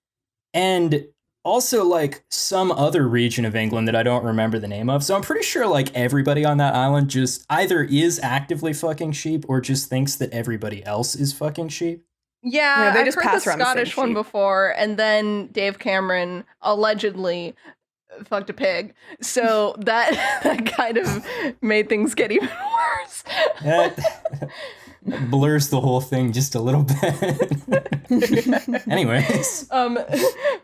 and also like some other region of England that I don't remember the name of. So I'm pretty sure like everybody on that island just either is actively fucking sheep or just thinks that everybody else is fucking sheep. Yeah, they I've just heard pass the around the same Scottish one sheep. before, and then Dave Cameron allegedly fucked a pig. So that kind of made things get even worse. That blurs the whole thing just a little bit. Anyways.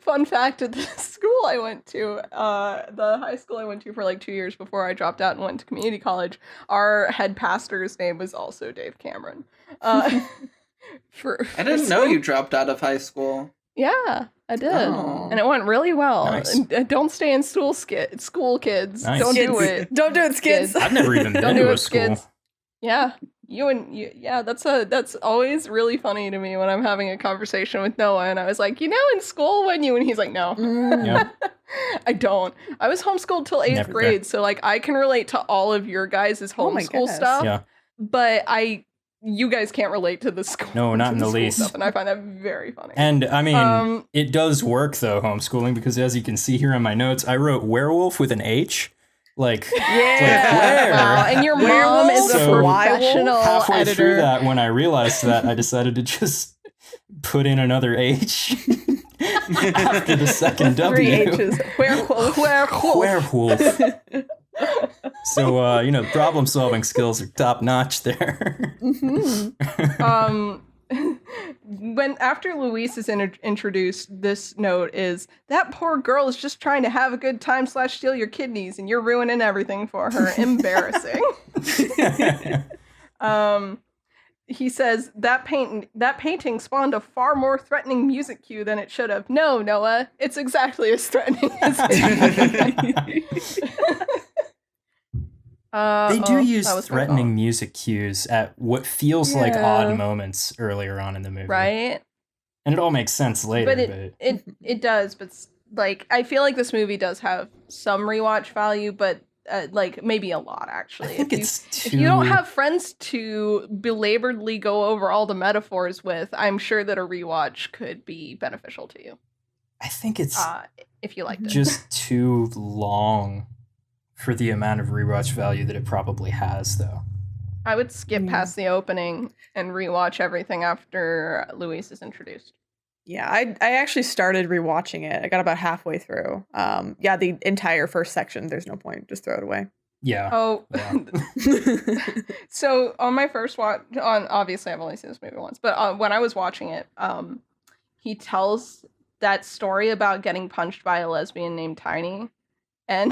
Fun fact, at the school I went to, the high school I went to for like 2 years before I dropped out and went to community college, our head pastor's name was also Dave Cameron. I didn't know you dropped out of high school. Yeah, I did. Oh. And it went really well. Nice. And don't stay in school, kids. Nice. Don't do Kids. it. Don't do it, skids. I've never even Don't been do to a it, school. kids. Yeah. Yeah, that's always really funny to me when I'm having a conversation with Noah and I was like, in school when you, and he's like, no. Yeah. I don't. I was homeschooled till 8th Never grade, so like I can relate to all of your guys' Oh my homeschool goodness. stuff. Yeah. But you guys can't relate to the school. No, not to in the school least. Stuff, and I find that very funny. And I mean, Um, it does work though, homeschooling, because as you can see here on my notes, I wrote werewolf with an H. Like, where? Wow, and your mom Werewolf? is a So, professional halfway editor. through that, when I realized that, I decided to just put in another H after the second W. 3 H's. Werewolf. Werewolf. So, problem solving skills are top notch there. When after Luis is introduced, this note is that poor girl is just trying to have a good time / steal your kidneys, and you're ruining everything for her. Embarrassing. He says that painting spawned a far more threatening music cue than it should have. No, Noah, it's exactly as threatening as it. They do use that was my threatening phone. music cues at what feels like odd moments earlier on in the movie. Right? And it all makes sense later. But it does, but like I feel like this movie does have some rewatch value, but like maybe a lot actually. I think it's if you don't have friends to belaboredly go over all the metaphors with, I'm sure that a rewatch could be beneficial to you. I think it's if you liked it. just too long for the amount of rewatch value that it probably has, though. I would skip past the opening and rewatch everything after Luis is introduced. Yeah, I actually started rewatching it. I got about halfway through. The entire first section, there's no point. Just throw it away. Yeah. Oh, Yeah. so on my first watch, obviously I've only seen this movie once, but when I was watching it, he tells that story about getting punched by a lesbian named Tiny. And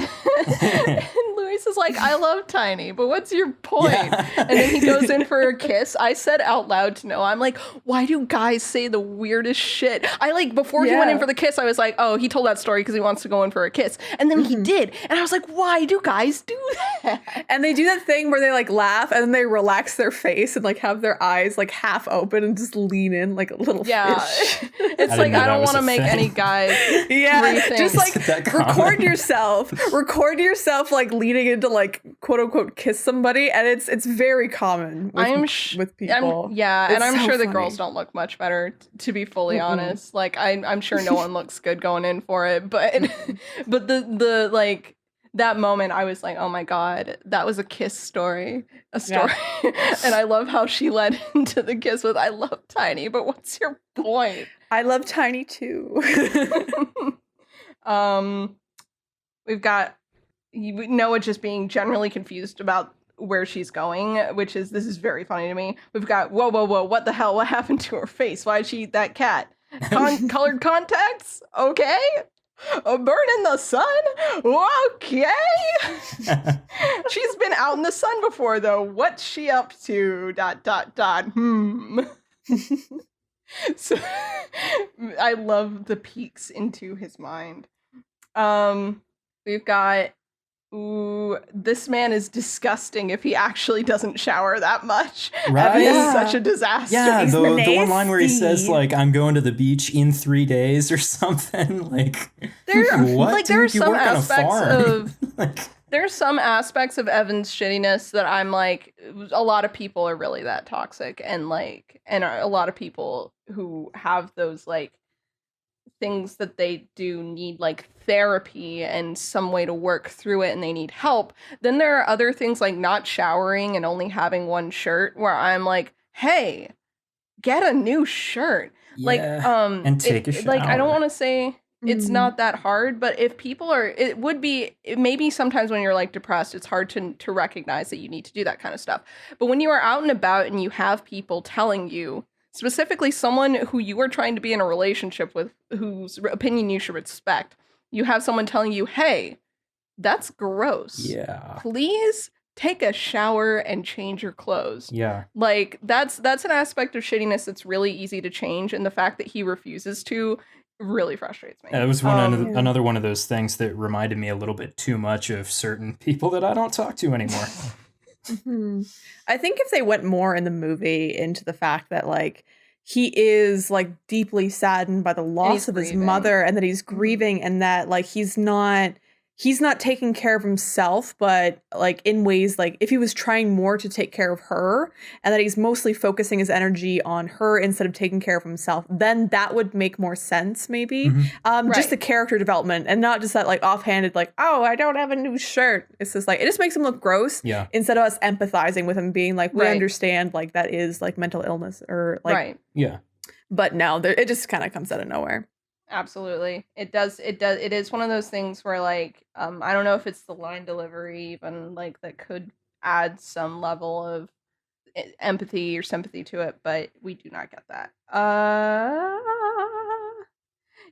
Luis is like, I love Tiny, but what's your point? Yeah. And then he goes in for a kiss. I said out loud to Noah, I'm like, why do guys say the weirdest shit? Before he went in for the kiss, I was like, oh, he told that story because he wants to go in for a kiss. And then he did. And I was like, why do guys do that? And they do that thing where they like laugh and then they relax their face and like have their eyes like half open and just lean in like a little fish. It's I like, didn't know I that don't was want to a make thing. any guys rethink. Just like That common? record yourself like leaning into like quote unquote kiss somebody, and it's very common with people. And It's I'm so sure the funny. girls don't look much better, to be fully honest. Like I'm sure no one looks good going in for it, but but the like that moment I was like, oh my god, that was a kiss story, and I love how she led into the kiss with I love Tiny, but what's your point? I love Tiny too. We've got Noah just being generally confused about where she's going, this is very funny to me. We've got, whoa, what the hell? What happened to her face? Why'd she eat that cat? Colored contacts? Okay. A burn in the sun? Okay. She's been out in the sun before, though. What's she up to? ... So I love the peeks into his mind. We've got, this man is disgusting if he actually doesn't shower that much. Right? Evan is Yeah. such a disaster. Yeah, He's the one line where he nasty. says, like, I'm going to the beach in 3 days or something. Like, There what? are Dude, you some work on a aspects farm. of Like, there's some aspects of Evan's shittiness that I'm like, a lot of people are really that toxic, and a lot of people who have those like things that they do need like therapy and some way to work through it and they need help. Then there are other things like not showering and only having one shirt where I'm like, hey, get a new shirt. Like, and take a shower. like, I don't want to say it's Mhm. not that hard, but if people are, it maybe sometimes when you're like depressed, it's hard to recognize that you need to do that kind of stuff. But when you are out and about and you have people telling you, specifically someone who you are trying to be in a relationship with, whose opinion you should respect, you have someone telling you, hey, that's gross. Yeah. Please take a shower and change your clothes. Yeah. Like that's an aspect of shittiness that's really easy to change, and the fact that he refuses to really frustrates me. It was another one of those things that reminded me a little bit too much of certain people that I don't talk to anymore. Mm-hmm. I think if they went more in the movie into the fact that like he is like deeply saddened by the loss of his mother and that he's grieving and that like he's not taking care of himself, but like in ways like if he was trying more to take care of her and that he's mostly focusing his energy on her instead of taking care of himself, then that would make more sense maybe. Just the character development and not just that like offhanded like, oh, I don't have a new shirt. It's just like, it just makes him look gross instead of us empathizing with him being like, we understand like that is like mental illness or like, yeah. But no, it just kind of comes out of nowhere. Absolutely. It does. It is one of those things where like, I don't know if it's the line delivery even like that could add some level of empathy or sympathy to it, but we do not get that.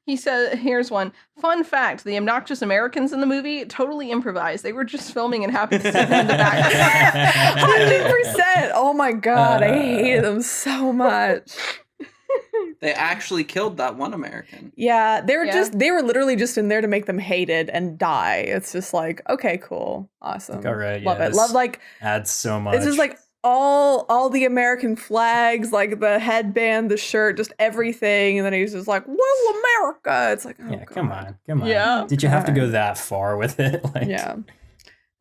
He said, here's one. Fun fact, the obnoxious Americans in the movie totally improvised. They were just filming and happened to sit in the back. 100%. Oh my God. I hated them so much. They actually killed that one American. Yeah, they were literally just in there to make them hated and die. It's just like, okay, cool. Awesome. All right. Love it. Love like adds so much. It's just like all the American flags, like the headband, the shirt, just everything. And then he's just like, whoa, America. It's like, oh, yeah, God. come on. Yeah. Did you have to go that far with it? Like, yeah.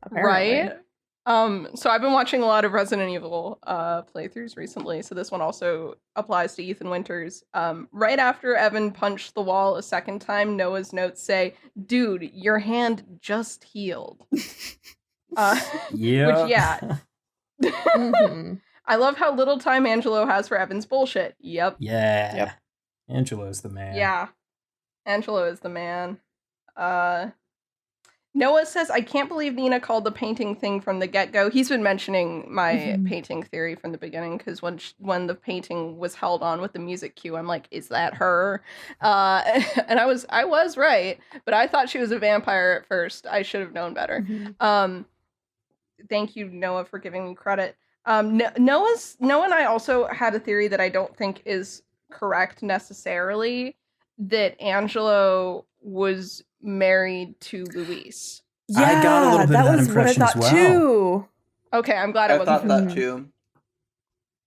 Apparently. Right? So I've been watching a lot of Resident Evil playthroughs recently, so this one also applies to Ethan Winters. Right after Evan punched the wall a second time, Noah's notes say, dude, your hand just healed. yeah. Which, yeah. Mm-hmm. I love how little time Angelo has for Evan's bullshit. Yep. Yeah. Yep. Angelo's the man. Yeah. Angelo is the man. Noah says, I can't believe Nina called the painting thing from the get-go. He's been mentioning my painting theory from the beginning, because when the painting was held on with the music cue, I'm like, is that her? And I was right, but I thought she was a vampire at first. I should have known better. Thank you, Noah, for giving me credit. Noah and I also had a theory that I don't think is correct necessarily, that Angelo was married to Luis. Yeah, I got a little bit of that impression as well. Too. Okay, I'm glad I it wasn't. thought that too.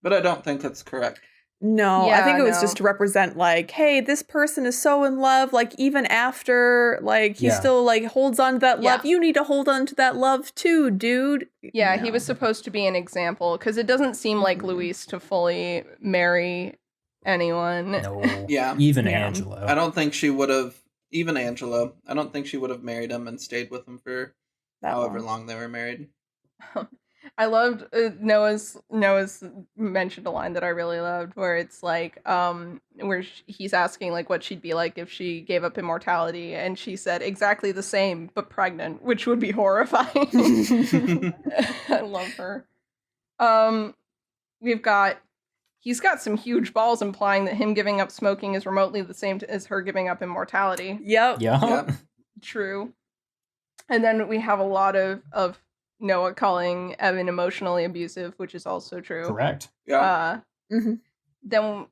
But I don't think that's correct. No, Yeah, I think it was no. just to represent like, hey, this person is so in love, like even after like he still like holds on to that love. You need to hold on to that love too, dude. Yeah, he was supposed to be an example, because it doesn't seem like Luis to fully marry anyone. No. Yeah. Even Angelo. I don't think she would have, even Angelo, I don't think she would have married him and stayed with him for however long they were married. I loved Noah's mentioned a line that I really loved, where it's like, where he's asking like what she'd be like if she gave up immortality, and she said exactly the same but pregnant, which would be horrifying. I love her. He's got some huge balls, implying that him giving up smoking is remotely the same as her giving up immortality. Yep. Yeah. True. And then we have a lot of Noah calling Evan emotionally abusive, which is also true. Correct. Yeah. Then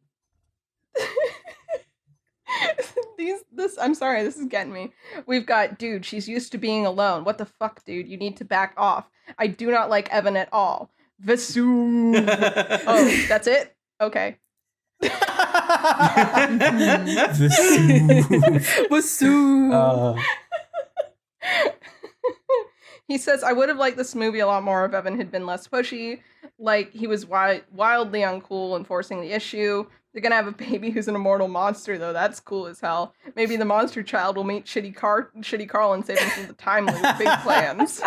I'm sorry, this is getting me. We've got, dude, she's used to being alone. What the fuck, dude? You need to back off. I do not like Evan at all. Vesuv. Oh, that's it? Okay. He says, I would have liked this movie a lot more if Evan had been less pushy. like he was wildly uncool and forcing the issue. They're gonna have a baby who's an immortal monster, though. That's cool as hell. Maybe the monster child will meet Shitty Carl and save him from the time loop. Big plans.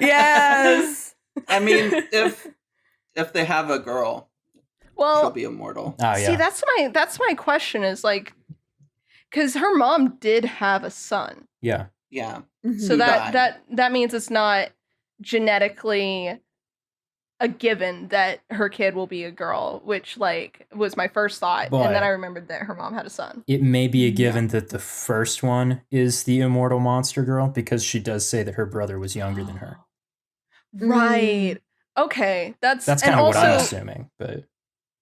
Yes. I mean, if they have a girl, she'll be immortal. Oh yeah. See, that's my question is like, because her mom did have a son. Yeah. Yeah. So that means it's not genetically a given that her kid will be a girl, which like was my first thought, But and then I remembered that her mom had a son. It may be a given that the first one is the immortal monster girl because she does say that her brother was younger than her. Right. Okay. That's kind of what I'm assuming, but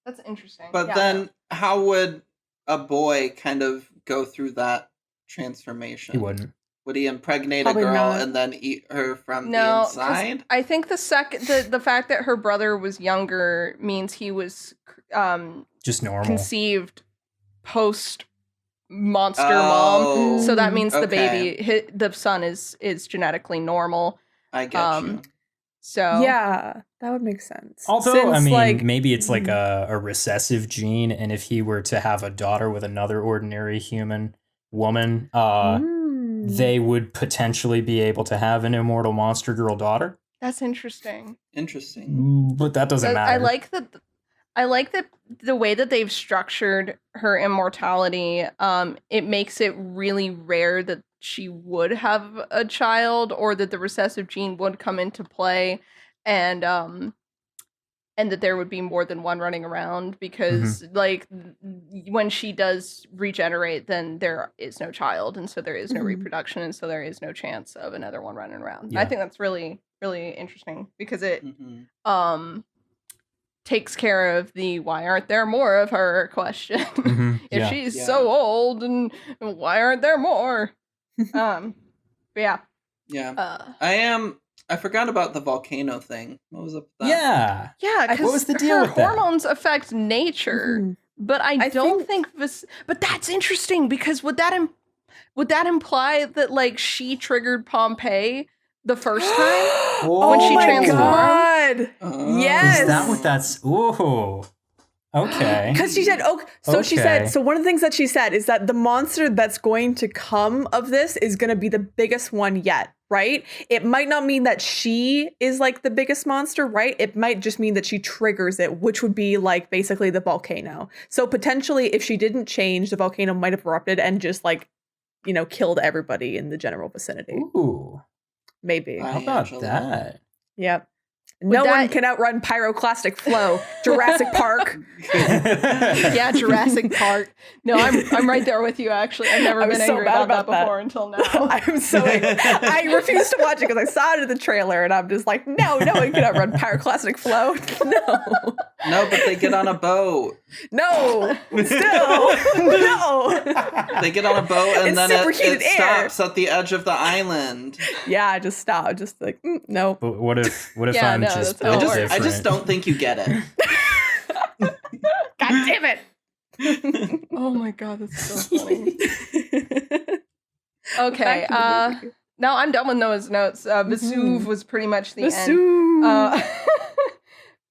that's interesting. But then how would a boy kind of go through that transformation? he wouldn't. Would he impregnate Probably a girl not. and then eat her from the No, 'cause inside? I think the fact that her brother was younger means he was Just normal. conceived post monster mom. So that means the Okay. baby, the son is genetically normal. I get you. So Yeah, that would make sense. Although, I Since, mean, like, maybe it's like a recessive gene, and if he were to have a daughter with another ordinary human woman, they would potentially be able to have an immortal monster girl daughter. that's interesting. Interesting. But that doesn't matter. I like that. I like that the way that they've structured her immortality. It makes it really rare that she would have a child, or that the recessive gene would come into play, and that there would be more than one running around. Because like when she does regenerate, then there is no child, and so there is no reproduction, and so there is no chance of another one running around. Yeah. I think that's really, really interesting because it Mhm. takes care of the why aren't there more of her question. If Yeah. she's Yeah. so old, and why aren't there more? But yeah. Yeah. I forgot about the volcano thing. What was up with that? Yeah. Yeah, because What was the deal her with that? hormones affect nature. But I don't think this. But that's interesting because would that imply that like she triggered Pompeii the first time when she transformed? God. Yes. Is that what that's? Ooh. Okay. Because she said, she said, so one of the things that she said is that the monster that's going to come of this is going to be the biggest one yet, right? It might not mean that she is like the biggest monster, right? It might just mean that she triggers it, which would be like basically the volcano. So potentially if she didn't change, the volcano might have erupted and just like, killed everybody in the general vicinity. Ooh. Maybe. How about that? Yep. No one can outrun pyroclastic flow. Jurassic Park. Yeah, Jurassic Park. No, I'm right there with you. Actually, I've never been angry about that before until now. I'm so I refuse to watch it because I saw it in the trailer and I'm just like, no one can outrun pyroclastic flow. No. No, but they get on a boat. No. Still. No. They get on a boat and It's then superheated it air. stops at the edge of the island. Yeah, I just stopped. Just like, no. But what if Yeah, I'm no, just that's how it built works. different? I just don't think you get it. God damn it. Oh my god, that's so funny. Okay, now I'm done with Noah's notes. Vesuv was pretty much the end.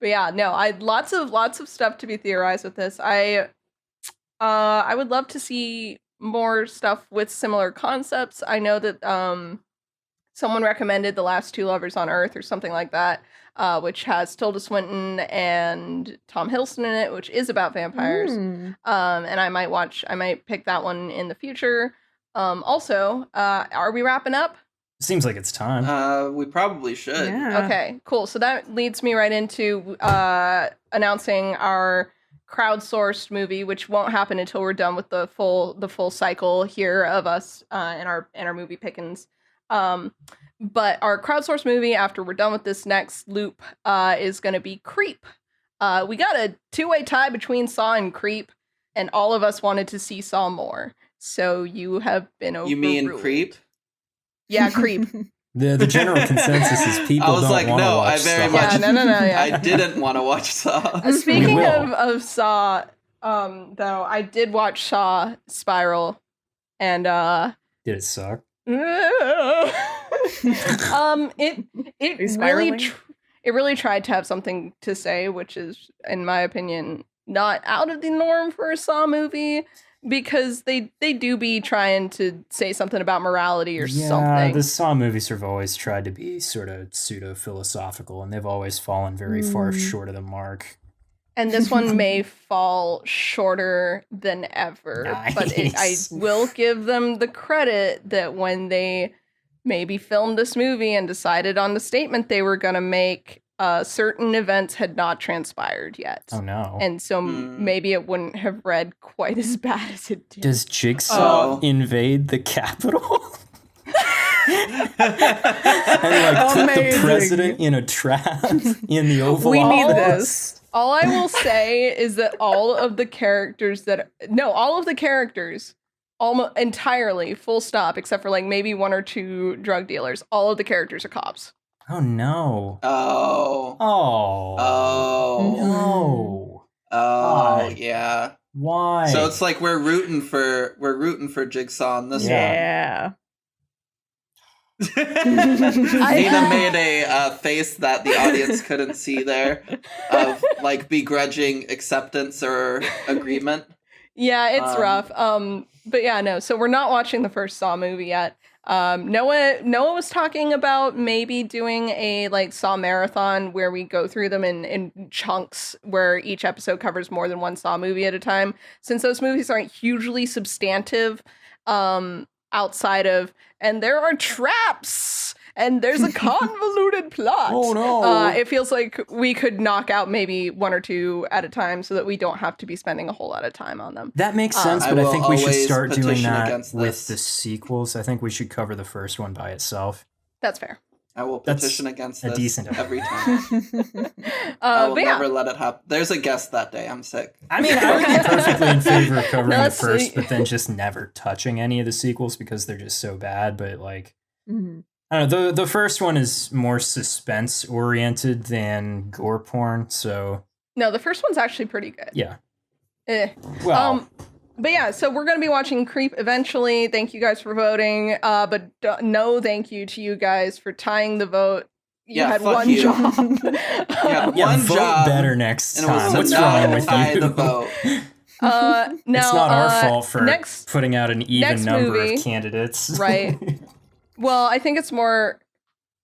But yeah, no, I lots of stuff to be theorized with this. I would love to see more stuff with similar concepts. I know that someone recommended The Last Two Lovers on Earth or something like that, which has Tilda Swinton and Tom Hiddleston in it, which is about vampires. And I might pick that one in the future. Also, are we wrapping up? Seems like it's time. We probably should. Yeah. Okay, cool. So that leads me right into announcing our crowdsourced movie, which won't happen until we're done with the full cycle here of us and our movie pickings. But our crowdsourced movie, after we're done with this next loop, is going to be Creep. We got a two-way tie between Saw and Creep, and all of us wanted to see Saw more. So you have been overruled. You mean Creep? Yeah, Creep. The general consensus is people I was don't like, want to no, watch I very Saw. much. Yeah, no. Yeah. I didn't want to watch Saw. Speaking We will. of Saw, though, I did watch Saw Spiral, and Did it suck? it you really spiraling? it really tried to have something to say, which is, in my opinion, not out of the norm for a Saw movie, because they do be trying to say something about morality or something. The Saw movies have always tried to be sort of pseudo-philosophical, and they've always fallen very far short of the mark. And this one may fall shorter than ever. Nice. But I will give them the credit that when they maybe filmed this movie and decided on the statement they were going to make, certain events had not transpired yet. Oh, no. And so maybe it wouldn't have read quite as bad as it did. Does Jigsaw invade the Capitol? And put the president in a trap in the Oval We need Office? this. All I will say is that all of the characters, almost entirely, full stop, except for like maybe one or two drug dealers, all of the characters are cops. Oh, no. Oh. Oh. No. Why? Yeah. Why? So it's like we're rooting for Jigsaw in this one. Yeah. Nina made a face that the audience couldn't see there of like begrudging acceptance or agreement. Yeah, it's rough. But yeah, no. So we're not watching the first Saw movie yet. Noah was talking about maybe doing a like Saw marathon where we go through them in chunks where each episode covers more than one Saw movie at a time. Since those movies aren't hugely substantive, outside of, and there are traps and there's a convoluted plot. Oh no. It feels like we could knock out maybe one or two at a time so that we don't have to be spending a whole lot of time on them. That makes sense, I but I will think we should always start doing petition that against with this. the sequels. I think we should cover the first one by itself. That's fair. I will That's petition against a this decent every time. I will But yeah. never let it happen. There's a guest that day. I'm sick. I mean, I would be perfectly in favor of covering No, the that's first, sweet. but then just never touching any of the sequels because they're just so bad. But like, Mhm. I don't know. The first one is more suspense oriented than gore porn. So No, the first one's actually pretty good. yeah. Well, but yeah, so we're going to be watching Creep eventually. Thank you guys for voting. But no thank you to you guys for tying the vote. You Yeah, had fuck one you. job. Yeah, Yeah, one vote job, better next and it was time. to What's not wrong with tie you? the vote. Now, It's not our fault for next, putting out an even next number movie, of candidates. right? Well, I think it's more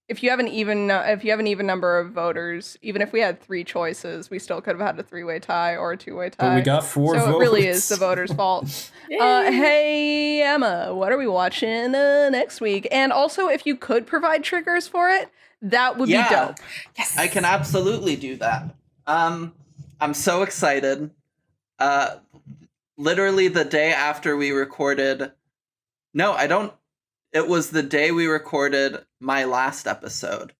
if you have an even number of voters. Even if we had three choices, we still could have had a three-way tie or a two-way tie. But we got four so votes. it really is the voters' fault. Hey Emma, what are we watching next week? And also, if you could provide triggers for it, that would be dope. Yes. I can absolutely do that. I'm so excited. Literally the day after we recorded. No, I don't. It was the day we recorded my last episode.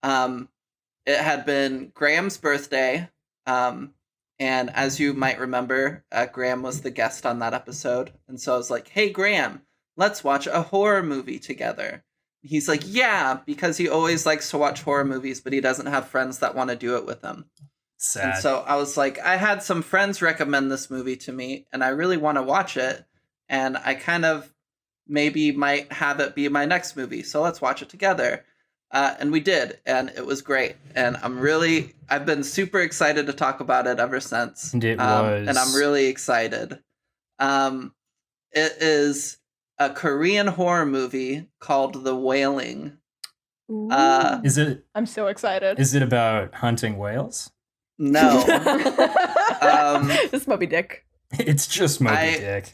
It had been Graham's birthday. And as you might remember, Graham was the guest on that episode. And so I was like, hey, Graham, let's watch a horror movie together. He's like, yeah, because he always likes to watch horror movies, but he doesn't have friends that want to do it with him. Sad. And so I was like, I had some friends recommend this movie to me, and I really want to watch it. And I kind of maybe might have it be my next movie. So let's watch it together. And we did, and it was great. And I've been super excited to talk about it ever since. And it And I'm really excited. It is a Korean horror movie called The Wailing. Is it I'm so excited. is it about hunting whales? No. This is Moby Dick. It's just Moby Dick.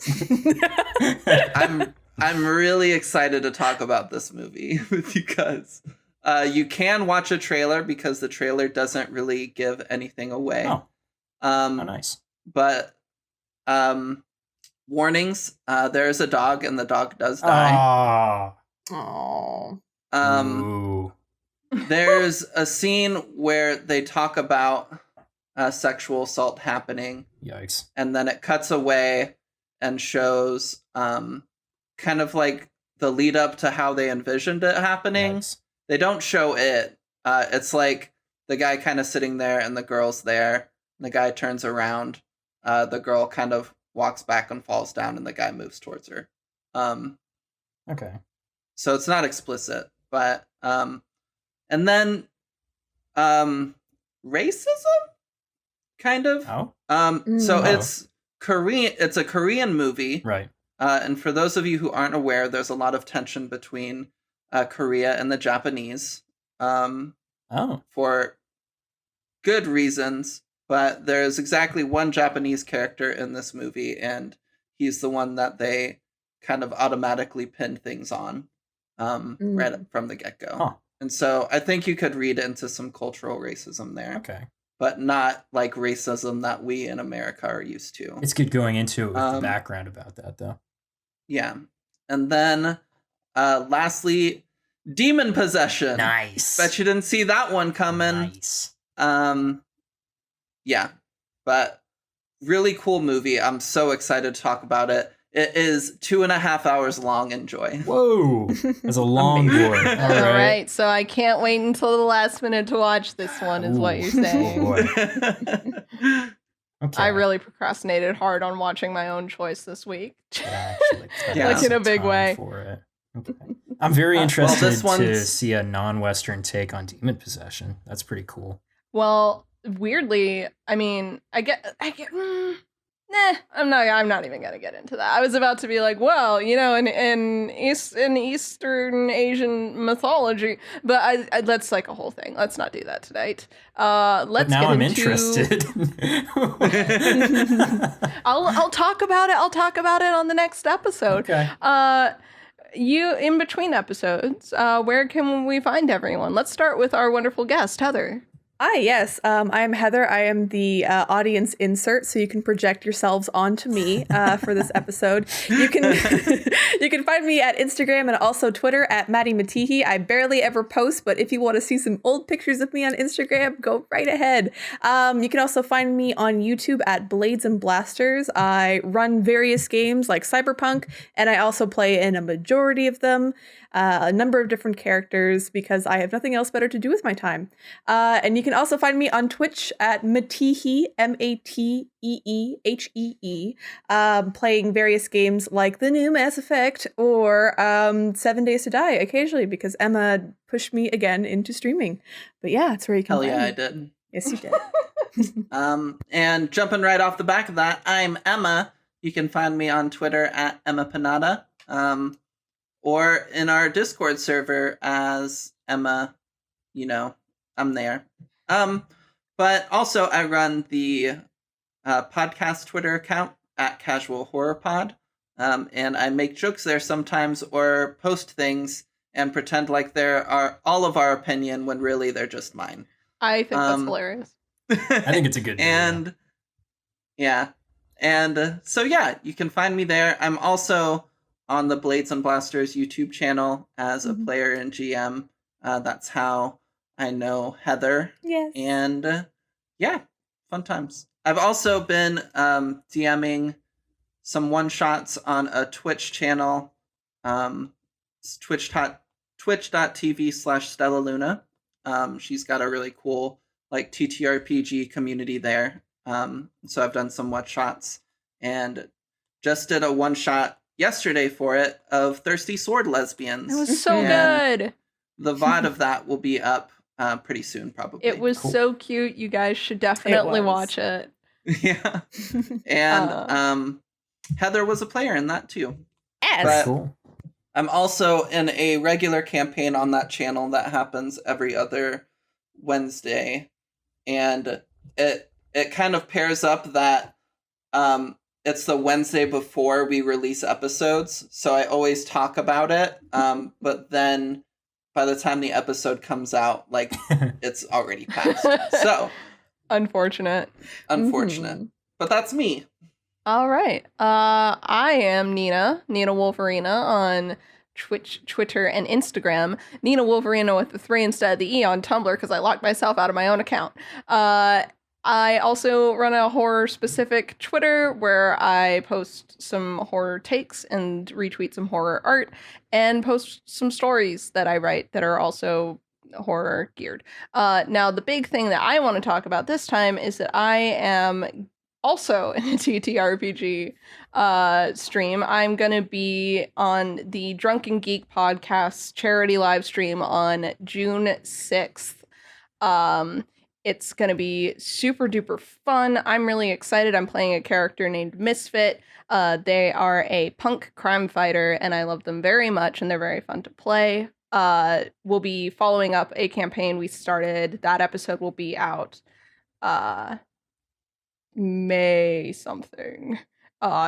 I'm really excited to talk about this movie with you guys. You can watch a trailer because the trailer doesn't really give anything away. Oh, nice. But warnings, there's a dog and the dog does die. Ah. Oh. Ooh. There's a scene where they talk about sexual assault happening, Yikes. and then it cuts away and shows kind of like the lead up to how they envisioned it happening. Yikes. They don't show it. It's like the guy kind of sitting there and the girl's there. And the guy turns around. The girl kind of walks back and falls down, and the guy moves towards her. Okay. So it's not explicit, but and then racism, kind of. Oh, So Oh. it's Korean. It's a Korean movie, right. and for those of you who aren't aware, there's a lot of tension between Korea and the Japanese, Oh, for good reasons. But there's exactly one Japanese character in this movie, and he's the one that they kind of automatically pin things on, right from the get-go. Huh. And so I think you could read into some cultural racism there, okay. but not like racism that we in America are used to. It's good going into it with the Um, background about that, though. Yeah. And then lastly, demon possession. Nice. Bet you didn't see that one coming. Nice. Yeah. But really cool movie. I'm so excited to talk about it. It is 2.5 hours long. Enjoy. Whoa, that's a long boy. All All right, so I can't wait until the last minute to watch this one, is what Ooh. you're saying. Boy. Okay. I really procrastinated hard on watching my own choice this week. Actually Yeah. Like in a some big time way. for it. Okay. I'm very Well, interested this to one's- see a non-Western take on demon possession. That's pretty cool. Well, weirdly, I mean, I'm not even gonna get into that. I was about to be like, well, you know, in Eastern Asian mythology, but that's like a whole thing. Let's not do that tonight. Let's But now get I'm into... interested. I'll talk about it. I'll talk about it on the next episode. Okay. You in between episodes, where can we find everyone? Let's start with our wonderful guest, Heather. Hi, yes. I am Heather. I am the audience insert, so you can project yourselves onto me for this episode. You can you can find me at Instagram and also Twitter at Maddie Matihi. I barely ever post, but if you want to see some old pictures of me on Instagram, go right ahead. You can also find me on YouTube at Blades and Blasters. I run various games like Cyberpunk, and I also play in a majority of them. A number of different characters because I have nothing else better to do with my time. And you can also find me on Twitch at Mateehee, Mateehee, playing various games like the new Mass Effect or 7 Days to Die occasionally because Emma pushed me again into streaming. But yeah, it's where you can Hell find yeah, me. I did. Yes, you did. And jumping right off the back of that, I'm Emma. You can find me on Twitter at Emma Panada. Or in our Discord server as Emma, you know, I'm there. But also I run the podcast Twitter account at Casual Horror Pod. And I make jokes there sometimes or post things and pretend like they're all of our opinion when really they're just mine. I think that's hilarious. I think it's a good video. And yeah. And so yeah, you can find me there. I'm also on the Blades and Blasters YouTube channel as a player and GM. That's how I know Heather. Yes. And yeah, fun times. I've also been DMing some one-shots on a Twitch channel, twitch.tv/Stella Luna. She's got a really cool like TTRPG community there. So I've done some one-shots and just did a one-shot yesterday for it of Thirsty Sword Lesbians. It was so And good. The VOD of that will be up pretty soon, probably. It was Cool. so cute. You guys should definitely was. watch it. Yeah. And Heather was a player in that too. Yes. But Cool. I'm also in a regular campaign on that channel that happens every other Wednesday. And it kind of pairs up that it's the Wednesday before we release episodes, so I always talk about it. But then by the time the episode comes out, like it's already passed. So Unfortunate. unfortunate. But that's me. All right. I am Nina Wolverina on Twitch, Twitter, and Instagram. Nina Wolverina with the 3 instead of the E on Tumblr because I locked myself out of my own account. I also run a horror-specific Twitter where I post some horror takes and retweet some horror art and post some stories that I write that are also horror geared. Now, the big thing that I want to talk about this time is that I am also in a TTRPG stream. I'm going to be on the Drunken Geek podcast charity live stream on June 6th. It's going to be super duper fun. I'm really excited. I'm playing a character named Misfit. They are a punk crime fighter, and I love them very much, and they're very fun to play. We'll be following up a campaign we started. That episode will be out May something.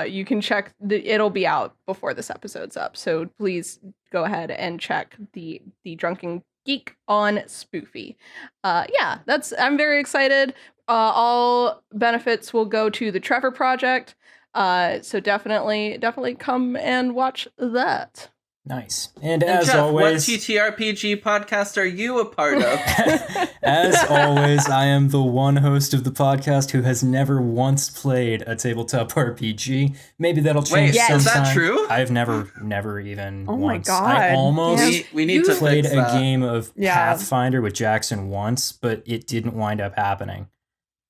You can check it'll be out before this episode's up, so please go ahead and check the Drunken Geek on Spoofy. Yeah, I'm very excited. All benefits will go to the Trevor Project. So definitely come and watch that. Nice. And Jeff, as always, what TTRPG podcast are you a part of? As always, I am the one host of the podcast who has never once played a tabletop RPG. Maybe that'll change sometime. Is that true? I've never even Oh once. my God. I almost we need to played fix a that. game of Pathfinder with Jackson once, but it didn't wind up happening.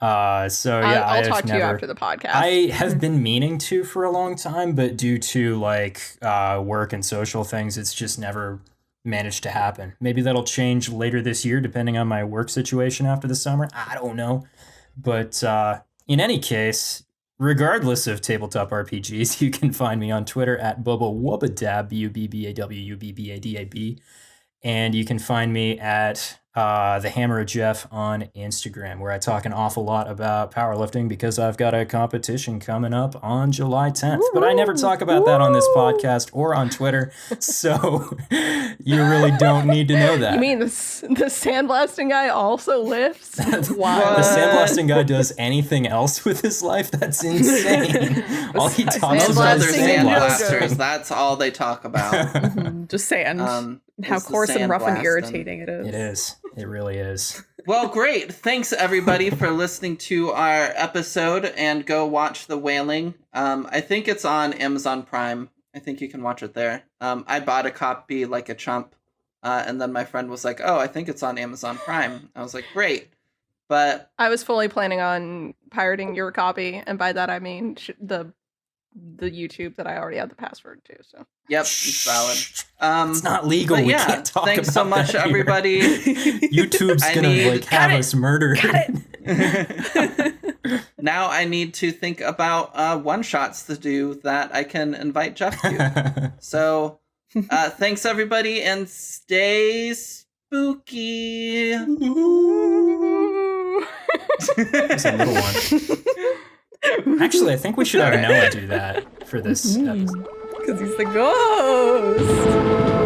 So yeah, I'll talk to you after the podcast. I have been meaning to for a long time, but due to work and social things, it's just never managed to happen. Maybe that'll change later this year, depending on my work situation after the summer. I don't know. But in any case, regardless of tabletop RPGs, you can find me on Twitter at BubbaWubbadab, BUBBAWUBBADAB. And you can find me at the Hammer of Jeff on Instagram, where I talk an awful lot about powerlifting because I've got a competition coming up on July 10th. But I never talk about that on this podcast or on Twitter, so you really don't need to know that. You mean the sandblasting guy also lifts? Wow. The sandblasting guy does anything else with his life? That's insane. All he talks Those about other is sandblasters, sandblasting. that's all they talk about. Just sand. How is the coarse and rough and sandblasting. irritating it is. It is. It really is. Well, great. Thanks, everybody, for listening to our episode, and go watch The Wailing. I think it's on Amazon Prime. I think you can watch it there. I bought a copy like a chump, and then my friend was like, oh, I think it's on Amazon Prime. I was like, great. But I was fully planning on pirating your copy, and by that I mean the YouTube that I already had the password to. So yep, it's valid. It's not legal. But We yeah, can't talk thanks about so much, that here. everybody. YouTube's gonna have us murdered. Now I need to think about one shots to do that I can invite Jeff to. So thanks, everybody, and stay spooky. There's a little one. Actually, I think we should have Noah do that for this episode. Because he's the ghost.